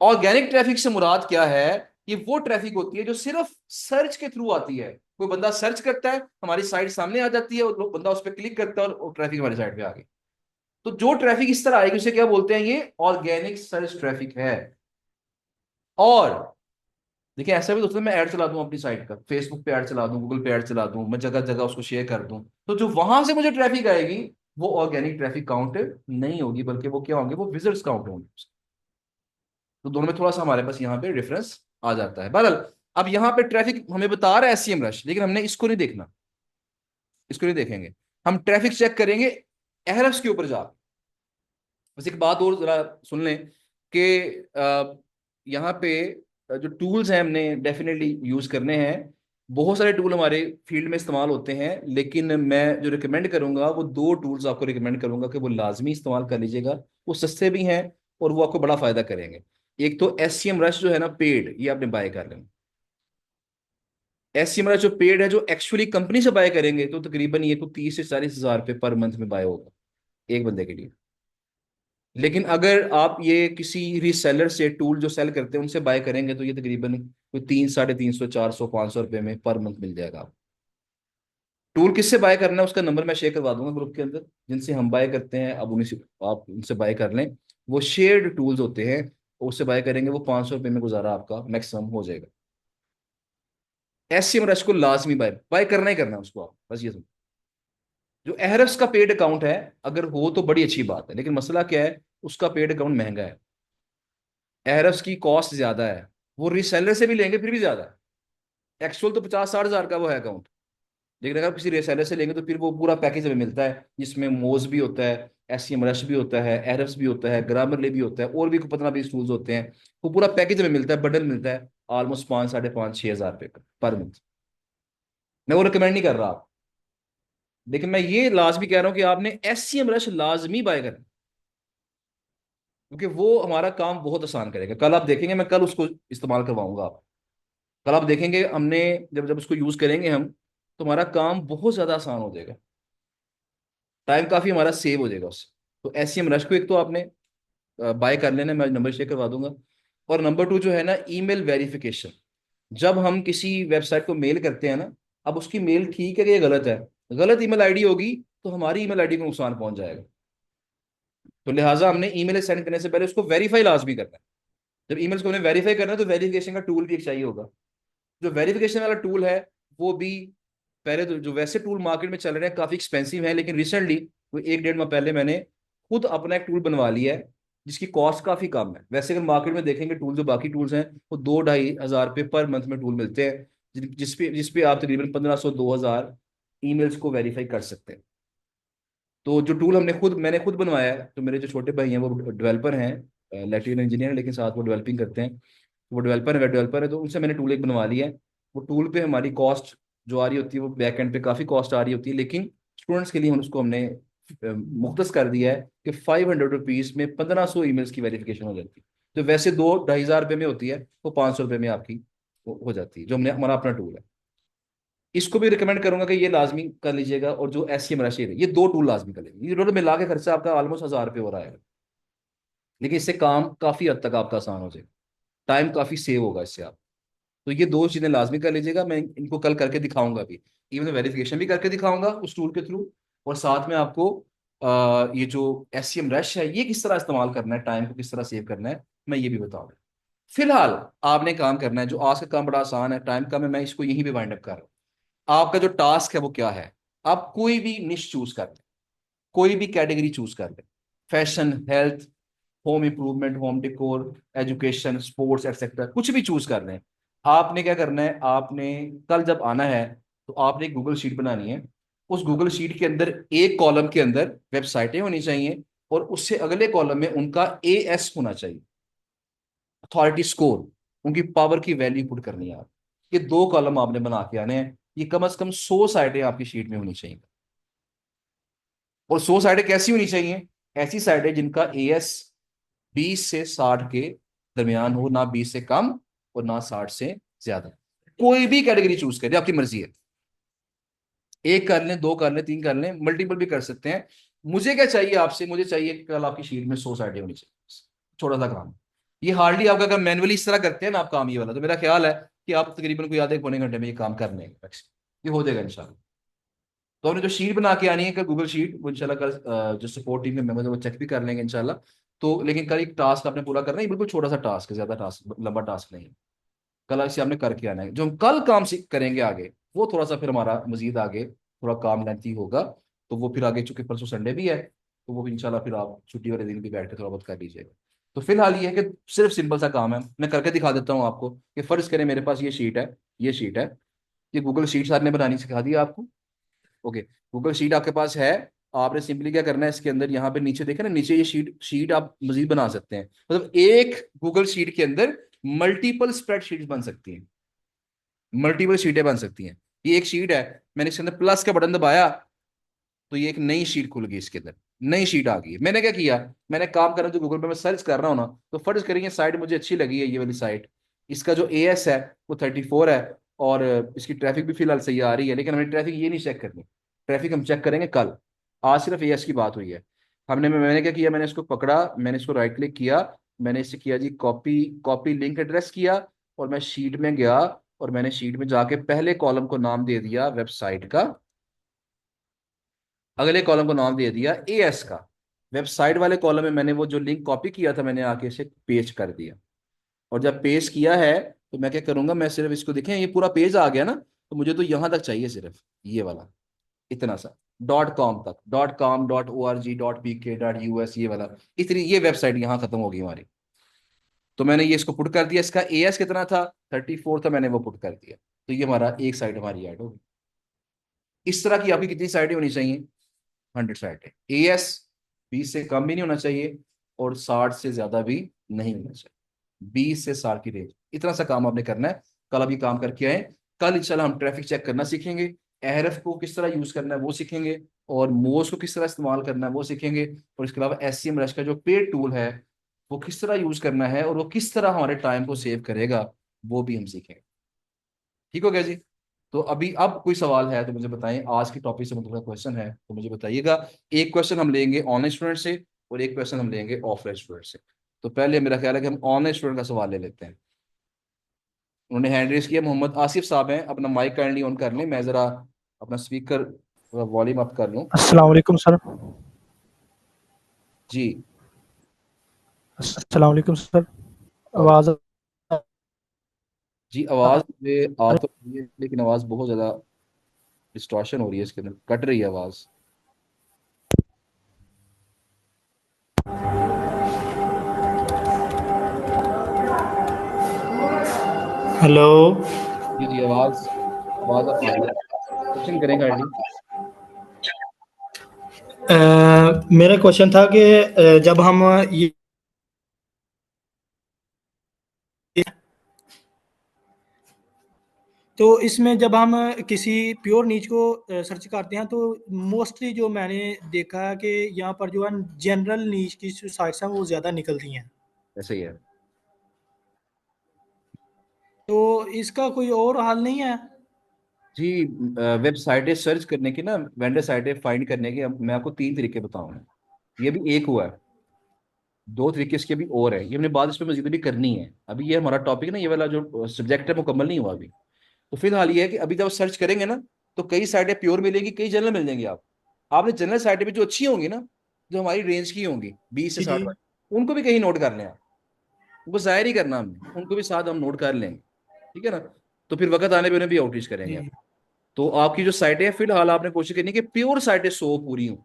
ऑर्गेनिक ट्रैफिक से मुराद क्या है, ये वो ट्रैफिक होती है जो सिर्फ सर्च के थ्रू आती है। कोई बंदा सर्च करता है, हमारी साइट सामने आ जाती है, और बंदा उस पर क्लिक करता है और ट्रैफिक हमारी साइट पे आ गई। तो जो ट्रैफिक इस तरह आएगी उसे क्या बोलते हैं, ये ऑर्गेनिक सर्च ट्रैफिक है। और देखिए ऐसा भी तो होता है, मैं ऐड चला दूं अपनी साइट का, फेसबुक पे ऐड चला दूं, गूगल पे ऐड चला दूं, मैं जगह जगह उसको शेयर कर दूं, तो जो वहां से मुझे ट्रैफिक आएगी वो ऑर्गेनिक ट्रैफिक काउंट नहीं होगी, बल्कि वो क्या होंगे, वो विजिट्स काउंट होंगे। तो दोनों में थोड़ा सा हमारे पास यहाँ पे डिफरेंस आ जाता है। बहरहाल अब यहाँ पे ट्रैफिक हमें बता रहा है एससीएम रश, लेकिन हमने इसको नहीं देखना, इसको नहीं देखेंगे। हम ट्रैफिक चेक करेंगे एहरफ्स के ऊपर जा। बस एक बात और जरा सुन लें कि यहाँ पे जो टूल्स हैं हमने डेफिनेटली यूज करने हैं। बहुत सारे टूल हमारे फील्ड में इस्तेमाल होते हैं, लेकिन मैं जो रिकमेंड करूंगा वो दो टूल्स आपको रिकमेंड करूंगा कि वो लाजमी इस्तेमाल कर लीजिएगा। वो सस्ते भी हैं और वो आपको बड़ा फायदा करेंगे। एक तो एससीएम रश जो है ना पेड, ये आपने बाय कर लेना। एससीएम रश जो पेड है, जो एक्चुअली कंपनी से बाय करेंगे, तो तकरीबन ये को 30 से 40 हज़ार रुपये पर मंथ में बाय होगा एक बंदे के लिए। लेकिन अगर आप ये किसी रीसेलर से, टूल जो सेल करते हैं उनसे बाय करेंगे, तो ये तकरीबन कोई 300, 350, 400, 500 रुपये में पर मंथ मिल जाएगा आपको। टूल किससे बाय करना है उसका नंबर मैं शेयर करवा दूंगा ग्रुप के अंदर, जिनसे हम बाय करते हैं, अब उन्हीं से आप उनसे बाय कर लें। वो शेयर्ड टूल्स होते हैं, उससे बाय करेंगे, वो 500 रुपये में गुजारा आपका मैक्सिमम हो जाएगा। एससीएम रश को लाजमी बाय बाय करना ही करना है उसको, आप बस ये समझो। जो एहरफ्स का पेड अकाउंट है, अगर हो तो बड़ी अच्छी बात है, लेकिन मसला क्या है, उसका पेड अकाउंट महंगा है, एरफ्स की कॉस्ट ज्यादा है, वो रीसेलर से भी लेंगे फिर भी ज्यादा है। एक्चुअल तो 50-60 हज़ार का वो है अकाउंट, लेकिन अगर किसी रीसेलर से लेंगे तो फिर वो पूरा पैकेज हमें मिलता है, जिसमें मोज भी होता है, एससीएम रश भी होता है, एरफ्स भी होता है, ग्रामरली भी होता है, और भी 15-20 टूल्स होते हैं। वो पूरा पैकेज हमें मिलता है, बंडल मिलता है, ऑलमोस्ट 5, 5.5, 6 हज़ार रुपये का पर मंथ। मैं वो रिकमेंड नहीं कर रहा आप, लेकिन मैं ये लाजमी कह रहा हूँ कि आपने एससीएम रश लाजमी बाय करना, क्योंकि वो हमारा काम बहुत आसान करेगा। कल आप देखेंगे, मैं कल उसको इस्तेमाल करवाऊंगा आप, कल आप देखेंगे हमने जब जब उसको यूज करेंगे हम, तो हमारा काम बहुत ज्यादा आसान हो जाएगा, टाइम काफी हमारा सेव हो जाएगा उससे। तो एससीएम रश को एक तो आपने बाय कर लेना, मैं नंबर शेयर करवा दूंगा। और नंबर टू जो है ना, ईमेल वेरिफिकेशन। जब हम किसी वेबसाइट को मेल करते हैं ना, अब उसकी मेल ठीक है कि ये गलत है, गलत ईमेल आईडी होगी तो हमारी ईमेल आईडी को नुकसान पहुंच जाएगा। तो लिहाजा हमने ईमेल सेंड करने से पहले उसको वेरीफाई लाजमी करना है। जब ईमेल्स को हमने वेरीफाई करना है तो वेरिफिकेशन का टूल भी एक चाहिए होगा। जो वेरिफिकेशन वाला टूल है वो भी, पहले तो जो वैसे टूल मार्केट में चल रहे हैं काफी एक्सपेंसिव है, लेकिन रिसेंटली वो 1-1.5 माह पहले मैंने खुद अपना एक टूल बनवा लिया है, जिसकी कॉस्ट काफी कम है। वैसे अगर मार्केट में देखेंगे टूल, जो बाकी टूल्स हैं, वो 2-2.5 हज़ार रुपये पर मंथ में टूल मिलते हैं, जिसपे आप तकरीबन 1500-2000 ईमेल्स को वेरीफाई कर सकते हैं। तो जो टूल मैंने खुद बनवाया है, तो मेरे जो छोटे भाई हैं वो डेवलपर हैं, इलेक्ट्रिकल इंजीनियर, लेकिन साथ वो डेवलपिंग करते हैं, वो डेवलपर है, वेब डेवलपर है, तो उनसे मैंने टूल एक बनवा लिया है। वो टूल पे हमारी कॉस्ट जो आ रही होती है, वो बैक एंड पे काफ़ी कॉस्ट आ रही होती है, लेकिन स्टूडेंट्स के लिए हम उसको हमने मुख्तस कर दिया है कि 500 रुपीज़ में 1500 ईमेल्स की वेरिफिकेशन हो जाती है। तो वैसे 2-2.5 हज़ार रुपये में होती है, वो 500 रुपये में आपकी हो जाती है, जो हमने हमारा अपना टूल है। इसको भी रिकमेंड करूंगा कि ये लाजमी कर लीजिएगा, और जो एस सी एम रशीद है, ये दो टूल लाजमी कर लीजिए। ये टोटल मिला के खर्चा आपका ऑलमोस्ट 1000 रुपये हो रहा है, लेकिन इससे काम काफी हद तक आपका आसान हो जाएगा, टाइम काफी सेव होगा इससे आप। तो ये दो चीजें लाजमी कर लीजिएगा, मैं इनको कल करके दिखाऊंगा भी, इवन वेरिफिकेशन भी करके दिखाऊंगा उस टूल के थ्रू। और साथ में आपको ये जो एस सी एम रश है ये किस तरह इस्तेमाल करना है, टाइम को किस तरह सेव करना है, मैं ये भी बताऊंगा। फिलहाल आपने काम करना है, जो आज का काम बड़ा आसान है, टाइम का, मैं इसको यहीं पे वाइंड अप कर रहा हूँ। आपका जो टास्क है वो क्या है, आप कोई भी निश चूज कर लें, कोई भी कैटेगरी चूज कर लें, fashion, health, home improvement, home decor, education, sports etcetera, कुछ भी चूज कर लें। आपने क्या करना है, आपने कल जब आना है तो आपने एक गूगल शीट बनानी है। उस गूगल शीट के अंदर एक कॉलम के अंदर वेबसाइटें होनी चाहिए, और उससे अगले कॉलम में उनका एएस होना चाहिए, अथॉरिटी स्कोर, उनकी पावर की वैल्यू पुट करनी है आप। ये दो कॉलम आपने बना के आने हैं। ये कम से कम 100 साइटें आपकी शीट में होनी चाहिए। और 100 साइटें कैसी होनी चाहिए, ऐसी साइटें जिनका एएस 20 से 60 के दरमियान हो, ना 20 से कम और ना 60 से ज्यादा। कोई भी कैटेगरी चूज करिए, आपकी मर्जी है, एक कर लें, दो कर लें, तीन कर लें, मल्टीपल भी कर सकते हैं। मुझे क्या चाहिए आपसे, मुझे चाहिए कि कल आपकी शीट में 100 साइटें होनी चाहिए, छोटा सा काम। ये हार्डली आपका, अगर मैनुअली इस तरह करते हैं ना आप काम ये वाला, तो मेरा ख्याल है कि आप तकरीबन कोई आधे पौने घंटे में ये काम कर लेंगे मैक्सिमम, ये हो जाएगा इंशाल्लाह। तो हमने जो शीट बना के आनी है कल, गूगल शीट, वो इंशाल्लाह कल जो सपोर्ट टीम के मेंबर्स है वो चेक भी कर लेंगे इंशाल्लाह। तो लेकिन कल एक टास्क आपने पूरा करना है, ये बिल्कुल छोटा सा टास्क है, ज्यादा टास्क, लंबा टास्क नहीं है। कल इसे आपने करके आना है। जो हम कल काम करेंगे आगे, वो थोड़ा सा फिर हमारा मजीद आगे थोड़ा काम लेंथी होगा। तो वो फिर आगे, चूंकि परसों संडे भी है, तो वो भी इंशाल्लाह फिर आप छुट्टी वाले दिन भी बैठ के थोड़ा बहुत कर लीजिएगा। तो फिलहाल ये है कि सिर्फ सिंपल सा काम है, मैं करके दिखा देता हूँ आपको, कि फर्ज करें मेरे पास ये शीट है, ये शीट है, ये गूगल शीट सर ने बनानी सिखा दी आपको। ओके, गूगल शीट आपके पास है। आपने सिंपली क्या करना है, इसके अंदर यहाँ पे नीचे देखे ना, नीचे ये शीट शीट आप मजीद बना सकते हैं, मतलब एक गूगल शीट के अंदर मल्टीपल स्प्रेडशीट्स बन सकती हैं, मल्टीपल शीटें बन सकती हैं। ये एक शीट है, मैंने इसके अंदर प्लस का बटन दबाया, तो ये एक नई शीट खुल गई, इसके अंदर नई शीट आ गई। मैंने क्या किया, मैंने काम करना, जो गूगल पे मैं सर्च कर रहा हूँ ना, तो फर्ज करिए साइट मुझे अच्छी लगी है, ये वाली साइट, इसका जो एएस है वो 34 है, और इसकी ट्रैफिक भी फिलहाल सही आ रही है, लेकिन हमें ट्रैफिक ये नहीं चेक करनी, ट्रैफिक हम चेक करेंगे कल। आज सिर्फ एएस की बात हुई है। मैंने क्या किया, मैंने इसको पकड़ा, मैंने इसको राइट क्लिक किया, मैंने इसे किया जी कॉपी, कॉपी लिंक एड्रेस किया, और मैं शीट में गया, और मैंने शीट में जाके पहले कॉलम को नाम दे दिया वेबसाइट का, अगले कॉलम को नाम दे दिया एएस का। वेबसाइट वाले कॉलम में मैंने वो जो लिंक कॉपी किया था, मैंने आके इसे पेस्ट कर दिया। और जब पेस्ट किया है, तो मैं क्या करूंगा, मैं सिर्फ इसको, देखें ये पूरा पेज आ गया ना, तो मुझे तो यहां तक चाहिए सिर्फ ये वाला, इतना सा, .com तक, .com, .org, .pk, .us, ये वाला, इतनी ये वेबसाइट यहाँ खत्म होगी हमारी। तो मैंने ये इसको पुट कर दिया, इसका एएस कितना था, 34 था, मैंने वो पुट कर दिया। तो ये हमारा एक साइड हमारी ऐड होगी। इस तरह की आपकी कितनी साइडें होनी चाहिए, 100 साइड है। एएस 20 से कम भी नहीं होना चाहिए, और 60 से ज्यादा भी नहीं होना चाहिए, 20 से 60 की रेंज, इतना सा काम आपने करना है। कल आप ये काम करके आए। कल इंशाल्लाह हम ट्रैफिक चेक करना सीखेंगे, एहरफ को किस तरह यूज करना है वो सीखेंगे, और मोज को किस तरह इस्तेमाल करना है वो सीखेंगे, और इसके अलावा एससीएम रश का जो पेड टूल है वो किस तरह यूज करना है, और वो किस तरह हमारे टाइम को सेव करेगा, वो भी हम सीखेंगे। ठीक हो गया जी। तो अभी अब कोई सवाल है तो मुझे बताएं, आज की टॉपिक से मतलब क्वेश्चन है तो मुझे बताइएगा। एक क्वेश्चन हम लेंगे ऑनलाइन स्टूडेंट से, और एक क्वेश्चन हम लेंगे ऑफलाइन स्टूडेंट से। तो पहले मेरा ख्याल है कि हम ऑनलाइन स्टूडेंट का सवाल ले लेते हैं। उन्होंने हैंड रेस किया, मोहम्मद आसिफ साहब हैं, अपना माइक काइंडली ऑन कर लें, मैं जरा अपना स्पीकर वॉल्यूम अप कर लूँ। अस्सलाम वालेकुम सर। जी। अस्सलाम वालेकुम सर। और आवाज़ जी, आवाज़ मुझे आ तो रही है, लेकिन आवाज़ बहुत ज़्यादा डिस्टॉर्शन हो रही है, इसके अंदर कट रही है आवाज़। हेलो। जी जी, आवाज़, आवाज़ अब आ रही है, क्वेश्चन करें काइंडली। मेरा क्वेश्चन था कि जब हम ये तो इसमें जब हम किसी प्योर नीच को सर्च करते हैं तो मोस्टली जो मैंने देखा है कि यहाँ पर जो है जनरल नीच की जो साइट्स हैं वो ज़्यादा निकलती हैं। ऐसे ही है। तो इसका कोई और हल नहीं है? जी, वेबसाइटें सर्च करने की ना, वेंडर साइटें फाइंड करने के मैं आपको 3 तरीके बताऊंगा। ये भी एक हुआ है, 2 तरीके इसके भी और है, ये हमने बात इस पर मजीद भी करनी है। अभी ये हमारा टॉपिक ना, ये वाला जो सब्जेक्ट है मुकम्मल नहीं हुआ अभी। तो फिलहाल ये है कि अभी जब सर्च करेंगे ना, तो कई साइटें प्योर मिलेंगी, कई जनरल मिल जाएंगी। आपने जनरल साइटें भी जो अच्छी होंगी ना, जो हमारी रेंज की होंगी 20 से 60 जी वाली, उनको भी कहीं नोट कर लें आप। उनको जाहिर ही करना हमने, उनको भी साथ हम नोट कर लेंगे, ठीक है ना। तो फिर वक्त आने पे उन्हें भी आउटरीच करेंगे हम। जी। तो आपकी जो साइटें हैं फिलहाल आपने कोशिश करनी है कि प्योर साइटें 100 पूरी हों।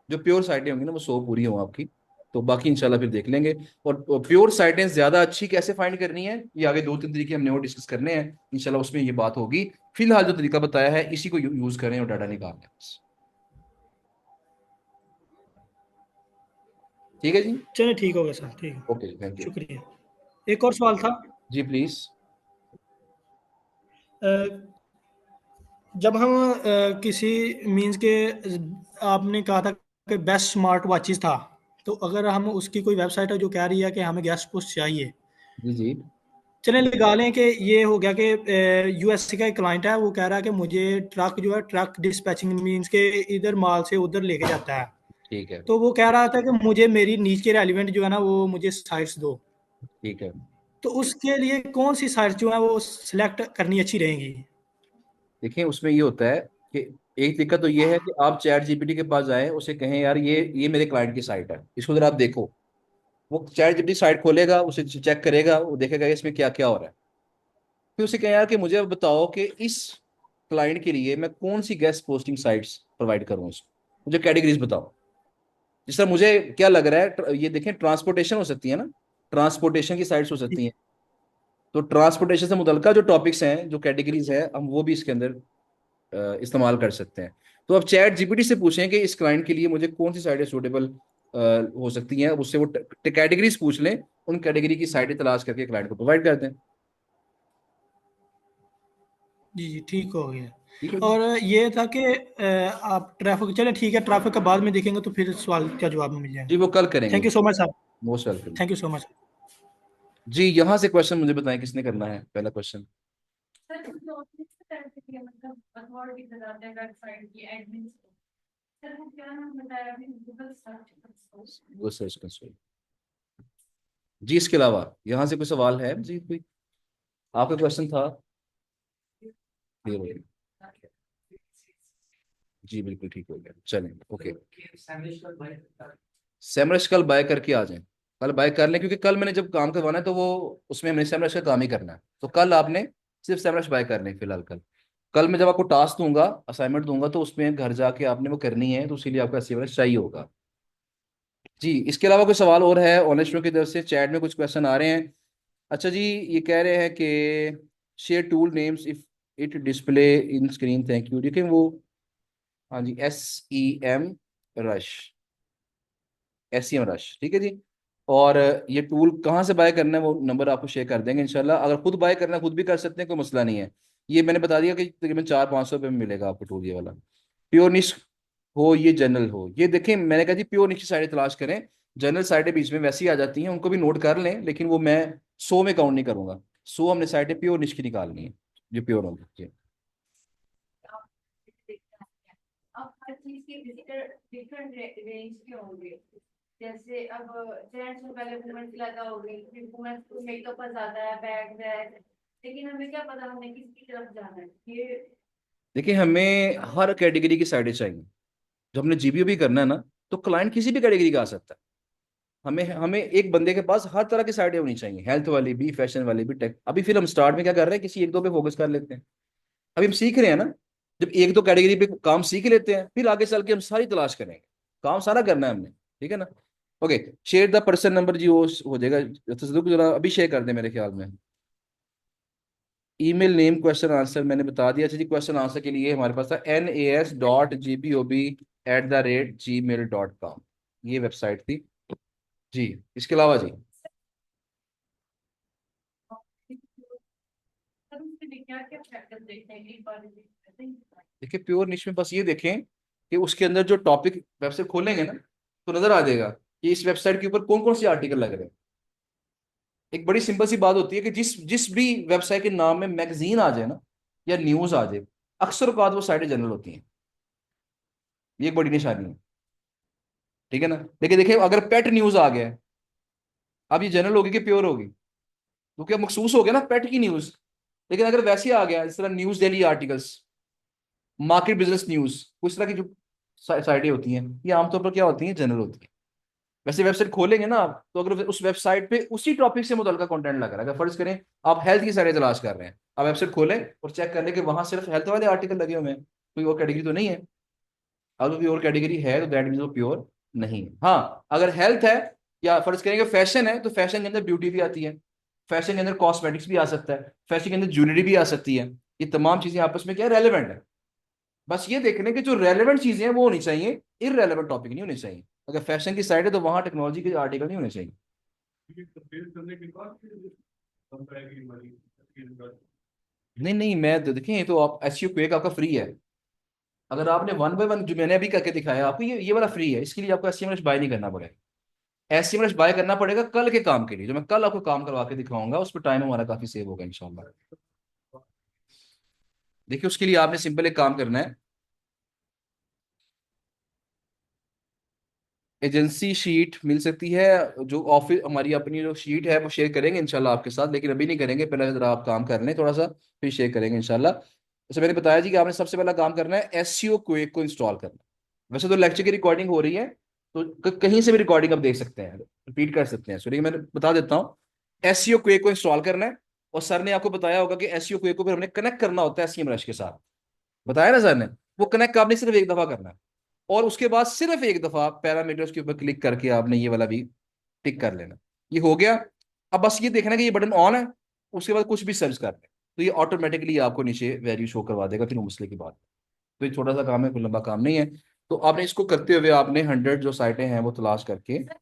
जो प्योर साइटें होंगी ना वो 100 पूरी हों आपकी। तो बाकी इंशाल्लाह फिर देख लेंगे। और प्योर साइटें ज्यादा अच्छी कैसे फाइंड करनी है, ये आगे 2-3 तरीके हमने और डिस्कस करने हैं इंशाल्लाह, उसमें ये बात होगी। फिलहाल जो तरीका बताया है इसी को यूज करें और डाटा निकालें बस। ठीक है जी। चलिए ठीक हो गया सर, ठीक है। Okay, thank you. शुक्रिया। एक और सवाल था। जी प्लीज। अ, जब हम किसी मीन्स के, आपने कहा था कि बेस्ट स्मार्ट वॉचेस था, तो अगर हम उसकी कोई वेबसाइट है जो कह रही है कि हमें गेस्ट पोस्ट चाहिए, जी जी। चलें लगा लें कि ये हो गया कि यूएसए का एक क्लाइंट है, वो कह रहा है कि मुझे ट्रक जो है, ट्रक डिस्पैचिंग मीन्स के इधर माल से उधर लेके जाता है। ठीक है। तो वो कह रहा था कि मुझे मेरी नीच के रेलिवेंट जो है ना, वो मुझे साइट्स दो। ठीक है। तो उसके लिए कौन सी साइट्स जो है वो सिलेक्ट करनी अच्छी रहेंगी? देखिए उसमें ये होता है कि एक दिक्कत तो ये है कि आप चैट जीपीटी के पास जाएं, उसे कहें यार ये मेरे क्लाइंट की साइट है, इसको जरा आप देखो। वो चैट जीपीटी साइट खोलेगा, उसे चेक करेगा, वो देखेगा इसमें क्या क्या हो रहा है। फिर उसे कहें यार कि मुझे अब बताओ कि इस क्लाइंट के लिए मैं कौन सी गेस्ट पोस्टिंग साइट्स प्रोवाइड करूँ उसको, मुझे कैटेगरीज बताओ। जिस तरह मुझे क्या लग रहा है, ये देखें ट्रांसपोर्टेशन हो सकती है ना, ट्रांसपोर्टेशन की साइट्स हो सकती हैं। तो ट्रांसपोर्टेशन से मुतल्लिका जो टॉपिक्स हैं, जो कैटेगरीज हैं, हम वो भी इसके अंदर इस्तेमाल कर सकते हैं। तो अब चैट जीपीटी से पूछें कि इस क्लाइंट के लिए मुझे कौन सी साइटें सूटेबल हो सकती हैं, उससे वो कैटेगरीज पूछ लें, उन कैटेगरी की साइटें तलाश करके क्लाइंट को प्रोवाइड कर दें। जी जी, ठीक हो गया। ठीक है जी। और ये था कि आप ट्रैफिक, चले ठीक है, ट्रैफिक का बाद में देखेंगे तो फिर सवाल का जवाब मिल जी जाएगा। वो कल करेंगे। Thank you so much sir. Most welcome. Thank you so much. जी यहाँ से क्वेश्चन मुझे बताएं किसने करना है पहला क्वेश्चन। सर कुछ ऑफिस से करते थे मतलब अथॉरिटी बताते हैं वेबसाइट की एडमिन को। सर वो क्या नाम बताया अभी, गूगल सर्च कंसोल। वो सर्च कंसोल। जी इसके अलावा यहाँ से कोई सवाल है जी, कोई आपका क्वेश्चन था क्लियर हो गया? जी बिल्कुल ठीक हो गया, चलें ओके। सेमरश कल बाय करके आ जाएं। कल बाय कर लें, क्योंकि कल मैंने जब काम करवाना है तो वो उसमें हमने सेमरश का काम ही करना है, तो कल आपने सिर्फ सेमरश बाय कर लें फिलहाल। कल कल मैं जब आपको टास्क दूंगा, असाइनमेंट दूंगा, तो उसमें घर जाके आपने वो करनी है, तो इसीलिए आपका सेमरश चाहिए होगा। जी इसके अलावा कोई सवाल और है ऑनेस्ट की तरफ से? चैट में कुछ क्वेश्चन आ रहे हैं। अच्छा जी, ये कह रहे हैं कि share tool names if it display in screen, thank you. देखें वो, हाँ जी, रश, रश, ठीक है जी। और ये टूल कहाँ से बाय करना है वो नंबर आपको शेयर कर देंगे इंशाल्लाह। अगर खुद बाय करना है खुद भी कर सकते हैं, कोई मसला नहीं है। ये मैंने बता दिया कि तकरीबन 400-500 रुपये में मिलेगा आपको टूल ये वाला। प्योर निश हो, ये जनरल हो, ये देखें मैंने कहा जी प्योर निश की साइडें तलाश करें। जनरल साइडें बीच में वैसी आ जाती हैं, उनको भी नोट कर लें, लेकिन वो मैं 100 में काउंट नहीं करूंगा। 100 हमने साइडें प्योर निश की निकालनी है, जो प्योर होंगी जी। आप देखना है। अब हर चीज के विजिटर डिफरेंट रेंज के होंगे। जैसे अब जेंट्स में पहले वुमेन्स ज्यादा हो गई, फिर वुमेन्स को मेकअप पर ज्यादा है, बैग है। लेकिन हमें क्या पता हमें किसकी तरफ जाना है ये। देखिए हमें हर कैटेगरी की साइडें चाहिए। जब हमने जीबीओ भी करना है ना, तो क्लाइंट किसी भी कैटेगरी का आ सकता है। हमें हमें एक बंदे के पास हर तरह की साइडें होनी चाहिए, हेल्थ वाली भी, फैशन वाली भी, टेक। अभी फिर हम स्टार्ट में क्या कर रहे हैं, किसी एक दो पे फोकस कर लेते हैं। अभी हम सीख रहे हैं ना। जब एक दो कैटेगरी पे काम सीख लेते हैं, फिर आगे चल के हम सारी तलाश करेंगे। काम सारा करना है हमने, ठीक है ना। Okay, share the person number जी, वो हो जाएगा। तसदुक जरा अभी शेयर कर दे मेरे ख्याल में। ईमेल नेम क्वेश्चन आंसर मैंने बता दिया। अच्छा जी, क्वेश्चन आंसर के लिए हमारे पास था nas.gbob@gmail.com, ये वेबसाइट थी जी। इसके अलावा जी, सर उसमें क्या क्या फैक्टर देखते हैं एक बार देखते हैं। देखिए प्योर निश में बस ये देखें कि उसके अंदर जो टॉपिक वेबसाइट खोलेंगे ना, तो नजर आ जाएगा कि इस वेबसाइट के ऊपर कौन कौन से आर्टिकल लग रहे हैं। एक बड़ी सिंपल सी बात होती है कि जिस जिस भी वेबसाइट के नाम में मैगजीन आ जाए ना या न्यूज आ जाए, अक्सर औकात वो साइटें जनरल होती हैं। ये एक बड़ी निशानी है। ठीक है ना। लेकिन देखिए अगर पेट न्यूज आ गया है, अब ये जनरल होगी कि प्योर होगी? क्योंकि अब मखसूस हो गया ना पेट की न्यूज। लेकिन अगर वैसे आ गया जिस तरह news daily articles, market business news, उस तरह की जो साइटें होती हैं, ये आमतौर पर क्या होती हैं, जनरल होती है। वैसे वेबसाइट खोलेंगे ना आप, तो अगर उस वेबसाइट पे उसी टॉपिक से मुतल्लिका कंटेंट लग रहा है, अगर फर्ज करें आप हेल्थ की साइटें तलाश कर रहे हैं, आप वेबसाइट खोलें और चेक कर लें कि वहां सिर्फ हेल्थ वाले आर्टिकल लगे हुए हैं, कोई और कैटेगरी तो नहीं है। अगर कोई और कैटेगरी है तो दैट मीन वो प्योर नहीं है। हाँ, अगर हेल्थ है या फर्ज करेंगे फैशन है, तो फैशन के अंदर ब्यूटी भी आती है, फैशन के अंदर कॉस्मेटिक्स भी आ सकता है, फैशन के अंदर ज्वेलरी भी आ सकती है। ये तमाम चीजें आपस में क्या रेलिवेंट है। बस ये देखने कि जो रेलेवेंट चीजें हैं वो होनी चाहिए, इररेलेवेंट टॉपिक नहीं होने चाहिए। अगर फैशन की साइड है तो वहां टेक्नोलॉजी के आर्टिकल नहीं होने चाहिए। नहीं नहीं, मैं तो देखें, ये तो आप एसईओ क्वेक आपका फ्री है। अगर आपने वन बाय वन जो मैंने अभी करके दिखाया आपको, ये वाला फ्री है, इसके लिए आपको एसईएमएस बाय नहीं करना पड़ेगा। एसईएमएस बाय करना पड़ेगा कल के काम के लिए, जो मैं कल आपको काम करवा के दिखाऊंगा, उस पर टाइम हमारा काफी सेव होगा इंशाल्लाह। देखिए उसके लिए आपने सिंपल एक काम करना है। एजेंसी शीट मिल सकती है, जो ऑफिस हमारी अपनी जो शीट है वो शेयर करेंगे इंशाल्लाह आपके साथ, लेकिन अभी नहीं करेंगे, पहले जरा आप काम कर लें थोड़ा सा, फिर शेयर करेंगे इंशाल्लाह। जैसे मैंने बताया जी कि आपने सबसे पहला काम करना है एसईओ क्वेक को इंस्टॉल करना। वैसे तो लेक्चर की रिकॉर्डिंग हो रही है, तो कहीं से भी रिकॉर्डिंग आप देख सकते हैं, रिपीट कर सकते हैं, सो लेकिन मैं बता देता हूँ। एसईओ क्वेक को इंस्टॉल करना है, और सर ने आपको बताया होगा कि एसईओ क्वेक को फिर हमने कनेक्ट करना होता है एसईएम रश के साथ। बताया ना सर ने? वो कनेक्ट आपने सिर्फ एक दफा करना है, और उसके बाद सिर्फ एक दफा पैरामीटर्स के ऊपर क्लिक करके आपने ये वाला भी टिक कर लेना। ये हो गया। अब बस ये देखना कि ये बटन ऑन है, उसके बाद कुछ भी सर्च कर लें तो ये ऑटोमेटिकली आपको नीचे वैल्यू शो करवा देगा, फिर वो मसले की बात। तो ये छोटा सा काम है, कोई लंबा काम नहीं है। तो आपने इसको करते हुए आपने 100 जो साइटें हैं वो तलाश करके। तो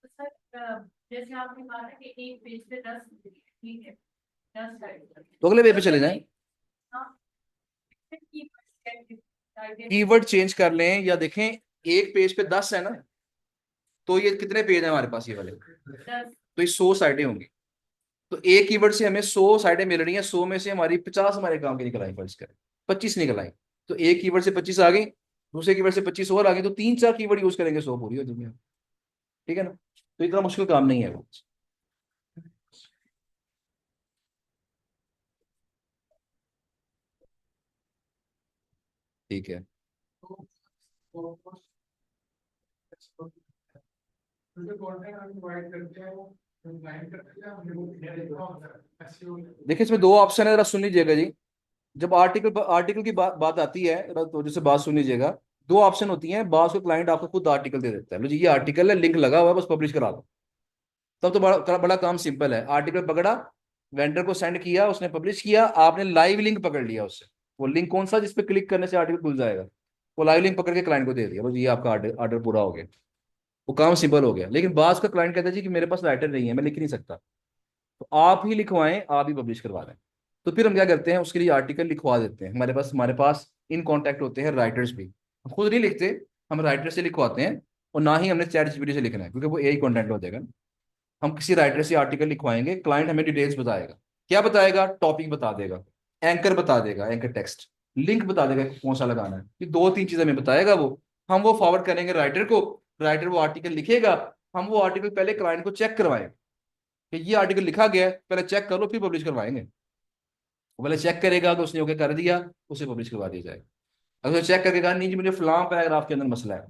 सर जैसे आपने कहा था कि एक पेज पे 10, ठीक है, 10 साइड। तो अगले वे पे चले जाएं, हाँ, फिर की कीवर्ड चेंज कर लें, या देखें एक पेज पे 10 है ना, तो ये कितने पेज है हमारे पास ये वाले, 10। तो ये 100 साइटें होंगी। तो एक कीवर्ड से हमें 100 साइटें मिल रही हैं, 100 में से हमारी 50 हमारे काम की निकल आई, फर्ज करें 25 निकल आई, तो एक कीवर्ड से 25 आ गई, दूसरे कीवर्ड से 25 और आ गई, तो 3-4 कीवर्ड यूज करेंगे, 100 पूरी हो जाएगी। ठीक है ना। तो इतना मुश्किल काम नहीं है वो। ठीक है। देखिए इसमें दो ऑप्शन है, जरा सुन लीजिएगा जी। जब आर्टिकल आर्टिकल की बात आती है, जरा तो जैसे बात सुन लीजिएगा। दो ऑप्शन होती हैं, बात को क्लाइंट आपको खुद आर्टिकल दे देता है, लो जी ये आर्टिकल है, लिंक लगा हुआ है, बस पब्लिश करा दो। तब तो बड़ा बड़ा काम सिंपल है, आर्टिकल पकड़ा, वेंडर को सेंड किया, उसने पब्लिश किया, आपने लाइव लिंक पकड़ लिया उससे। वो लिंक कौन सा जिस पे क्लिक करने से आर्टिकल खुल जाएगा, वो लाइव लिंक पकड़ के क्लाइंट को दे दिया, बस ये आपका ऑर्डर पूरा हो गया। वो काम सिंपल हो गया। लेकिन बात का क्लाइंट कहता है जी कि मेरे पास राइटर नहीं है, मैं लिख नहीं सकता, तो आप ही लिखवाएं, आप ही पब्लिश करवा दें। तो फिर हम क्या करते हैं, उसके लिए आर्टिकल लिखवा देते हैं। हमारे पास इन कांटेक्ट होते हैं राइटर्स भी, हम खुद नहीं लिखते, हम राइटर से लिखवाते हैं। और ना ही हमने चैट जीपीटी से लिखना है, क्योंकि वो यही कंटेंट हो जाएगा। हम किसी राइटर से आर्टिकल लिखवाएंगे, क्लाइंट हमें डिटेल्स बताएगा। क्या बताएगा? टॉपिक बता देगा, एंकर बता देगा, एंकर टेक्स्ट, लिंक बता देगा कौन सा लगाना है, ये 2-3 चीजें हमें बताएगा वो। हम वो फॉरवर्ड करेंगे राइटर को, राइटर वो आर्टिकल लिखेगा। हम वो आर्टिकल पहले क्लाइंट को चेक करवाएंगे कि ये आर्टिकल लिखा गया है, पहले चेक कर लो फिर पब्लिश करवाएंगे। वो पहले चेक करेगा कि उसने ओके कर दिया, उसे पब्लिश करवा दिया जाएगा। अगर उसने चेक करके कहा नहीं जी मुझे फलां पैराग्राफ के अंदर मसला है,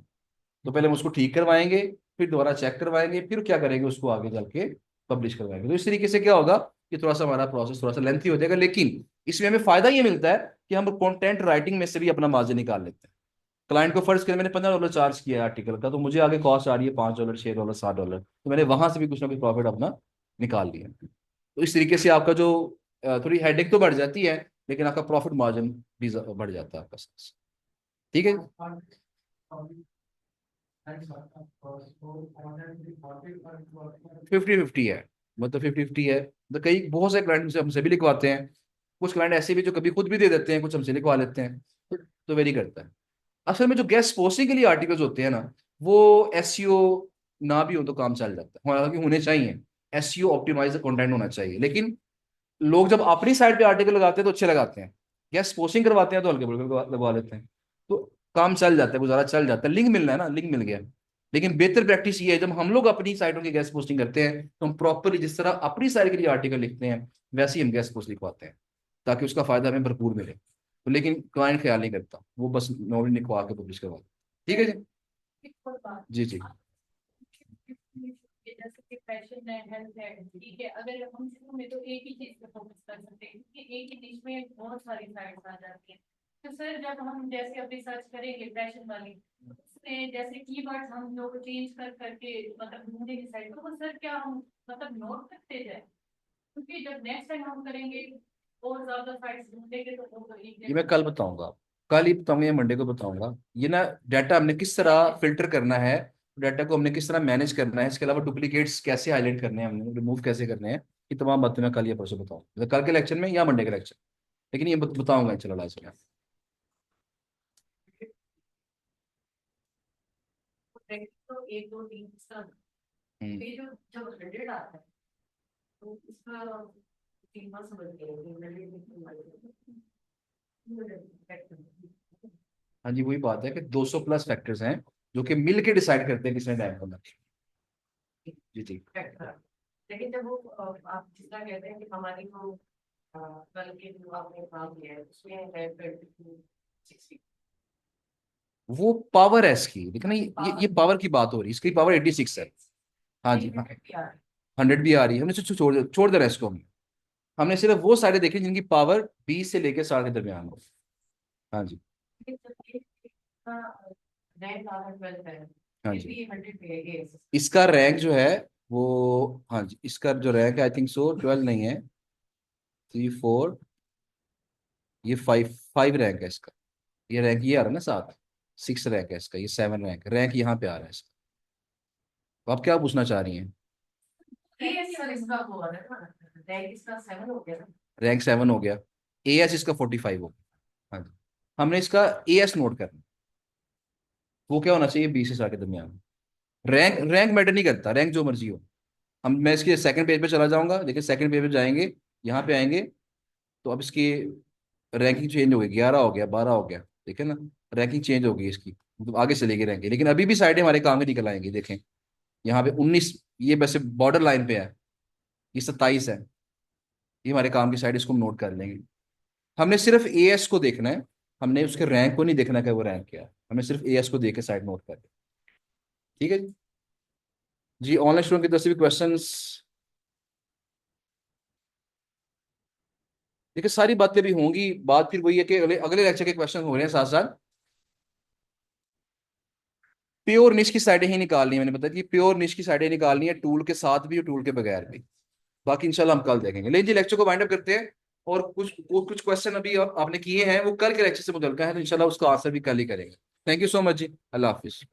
तो पहले हम उसको ठीक करवाएंगे, फिर दोबारा चेक करवाएंगे, फिर क्या करेंगे, उसको आगे चल के पब्लिश करवाएंगे। तो इस तरीके से क्या होगा कि थोड़ा सा हमारा प्रोसेस थोड़ा सा लेंथी हो जाएगा, लेकिन इसमें हमें फायदा ये मिलता है कि हम कंटेंट राइटिंग में से भी अपना मार्जिन निकाल लेते हैं। क्लाइंट को फर्ज करें मैंने $15 चार्ज किया है आर्टिकल का, तो मुझे आगे कॉस्ट आ रही है $5, $6, $7, तो मैंने वहां से भी कुछ ना कुछ प्रॉफिट अपना निकाल लिया। तो इस तरीके से आपका जो थोड़ी हेडेक तो बढ़ जाती है, लेकिन आपका प्रॉफिट मार्जिन भी बढ़ जाता है आपका। ठीक है। 50-50 है, मतलब 50-50 है। तो कई बहुत से क्लाइंट हमसे भी लिखवाते हैं, कुछ क्लाइंट ऐसे भी जो कभी खुद भी दे देते हैं, कुछ हमसे लिखवा लेते हैं, तो वेरी करता है। असल में जो गेस्ट पोस्टिंग के लिए आर्टिकल्स होते हैं ना, वो एसईओ ना भी हो तो काम चल जाता है, हालांकि होने चाहिए। एसईओ ऑप्टिमाइज कंटेंट होना चाहिए, लेकिन लोग जब अपनी साइड पे आर्टिकल लगाते हैं तो अच्छे लगाते हैं, गेस्ट पोस्टिंग करवाते हैं तो हल्के फुल्के लगवा लेते हैं, तो काम चल जाता है, गुजारा चल जाता है, लिंक मिलना है ना, लिंक मिल गया। लेकिन बेहतर प्रैक्टिस ये है, जब हम लोग अपनी साइटों की गेस्ट पोस्टिंग करते हैं तो हम प्रॉपरली जिस तरह अपनी साइड के लिए आर्टिकल लिखते हैं वैसे ही हम गेस्ट पोस्ट लिखवाते हैं, ताकि उसका फायदा हमें भरपूर मिले। तो लेकिन क्लाइंट ख्याल नहीं करता, वो बस नॉर्मली लिखवा के पब्लिश करवाता है। ठीक है जी। एक और बात, जी जी। जैसे कि फैशन है, हेल्थ है, ठीक है, अगर हम शुरू में तो एक ही चीज पे फोकस कर सकते हैं क्योंकि एक ही डिश में बहुत सारी साइड्स आ जाती हैं। तो सर जब हम जैसे अभी सर्च करेंगे फैशन वाली, उसमें जैसे कीवर्ड्स हम लोग चेंज कर करके मतलब ढूंढेंगे साइड, तो वो सर क्या हम मतलब नोट करते जाए, क्योंकि जब नेक्स्ट टाइम हम करेंगे और ज्यादा साइड्स ढूंढेंगे तो वो तो एक ये मैं जैसे कल बताऊंगा, कल ही बताऊंगा या मंडे को बताऊंगा। ये ना डाटा हमने किस तरह फिल्टर करना है, डाटा को हमने किस तरह मैनेज करना है, इसके अलावा डुप्लीकेट्स कैसे हाईलाइट करने हैं, हमने रिमूव कैसे करने हैं, ये तमाम बातें मैं कल या परसों बताऊंगा, कल के लेक्चर में या मंडे के लेक्चर। लेकिन ये बताऊंगा चलो लास्ट में। तो एक दो तीन सर, हम्म। ये जो जब 100 आता है तो इसका कीमत समझ गए। हाँ जी, वही बात है कि 200 प्लस फैक्टर्स हैं जो कि मिल के डिसाइड करते हैं किसने रैंक होना। जी जी। लेकिन जब वो आप जितना कहते हैं कि हमारी जो कल के जो आपने काम किया है उसमें है 2260, वो पावर है इसकी, लेकिन ये पावर की बात हो रही है, इसकी पावर 86 है। हाँ जी हाँ। 100 भी आ रही है, हमने छोड़ छोड़ दे रहा है इसको। हमने सिर्फ वो साइडें देखी जिनकी पावर 20 से लेकर 60 के दरमियान हो। हाँ जी। रैंक आ रहा है 12 है, हाँ फिर जी। भी 100 पे है ये। इसका रैंक जो है वो, हाँ जी, इसका जो रैंक है आई थिंक सो 12 नहीं है, 3 4, ये 5 रैंक है इसका। ये रैंक ये आ रहा है ना 7, 6 रैंक है इसका, ये 7 रैंक यहाँ पे आ रहा है इसका। तो आप क्या पूछना चाह रही हैं? ये सर इसका वो है ना, रैंक इसका 7 हो गया ना। रैंक 7 हो गया, एएस इसका 45 हो गया। हाँ जी। हमने इसका एएस नोट करना, वो क्या होना चाहिए 20 से 60 के दरमियान। रैंक रैंक मैटर नहीं करता, रैंक जो मर्जी हो। मैं इसके सेकंड पेज पे चला जाऊंगा, देखिए सेकंड पेज पे जाएंगे, यहाँ पे आएंगे, तो अब इसकी रैंकिंग चेंज हो गई, 11 हो गया, 12 हो गया, ठीक है ना। रैंकिंग चेंज हो गई इसकी, मतलब आगे चलेगी रैंकिंग, लेकिन अभी भी साइडें हमारे काम में निकल आएंगी, देखें यहाँ पे 19, ये वैसे बॉर्डर लाइन पे है, ये 27 है, ये हमारे काम की साइड, इसको हम नोट कर लेंगे। हमने सिर्फ एएस को देखना है, हमने उसके रैंक को नहीं देखना कि वो रैंक क्या है, हमें सिर्फ एएस को देख के साइड नोट कर, ठीक है जी। जी ऑनलाइन स्टूडेंट की तरफ से भी क्वेश्चन, देखिए सारी बातें भी होंगी, बात फिर वही है कि अगले अगले लेक्चर के क्वेश्चन हो रहे हैं साथ साथ। प्योर निश की साइडें ही निकालनी है, मैंने बताया कि प्योर निश की साइडें निकालनी है, टूल के साथ भी और टूल के बगैर भी। बाकी इंशाल्लाह हम कल देखेंगे, लेकिन जी लेक्चर को वाइंड अप करते हैं। और कुछ क्वेश्चन अभी आपने किए हैं वो कल के लेक्चर से मुतल्लिका है, तो इंशाल्लाह उसका आंसर भी कल ही करेंगे। थैंक यू सो मच जी, अल्लाह हाफिज।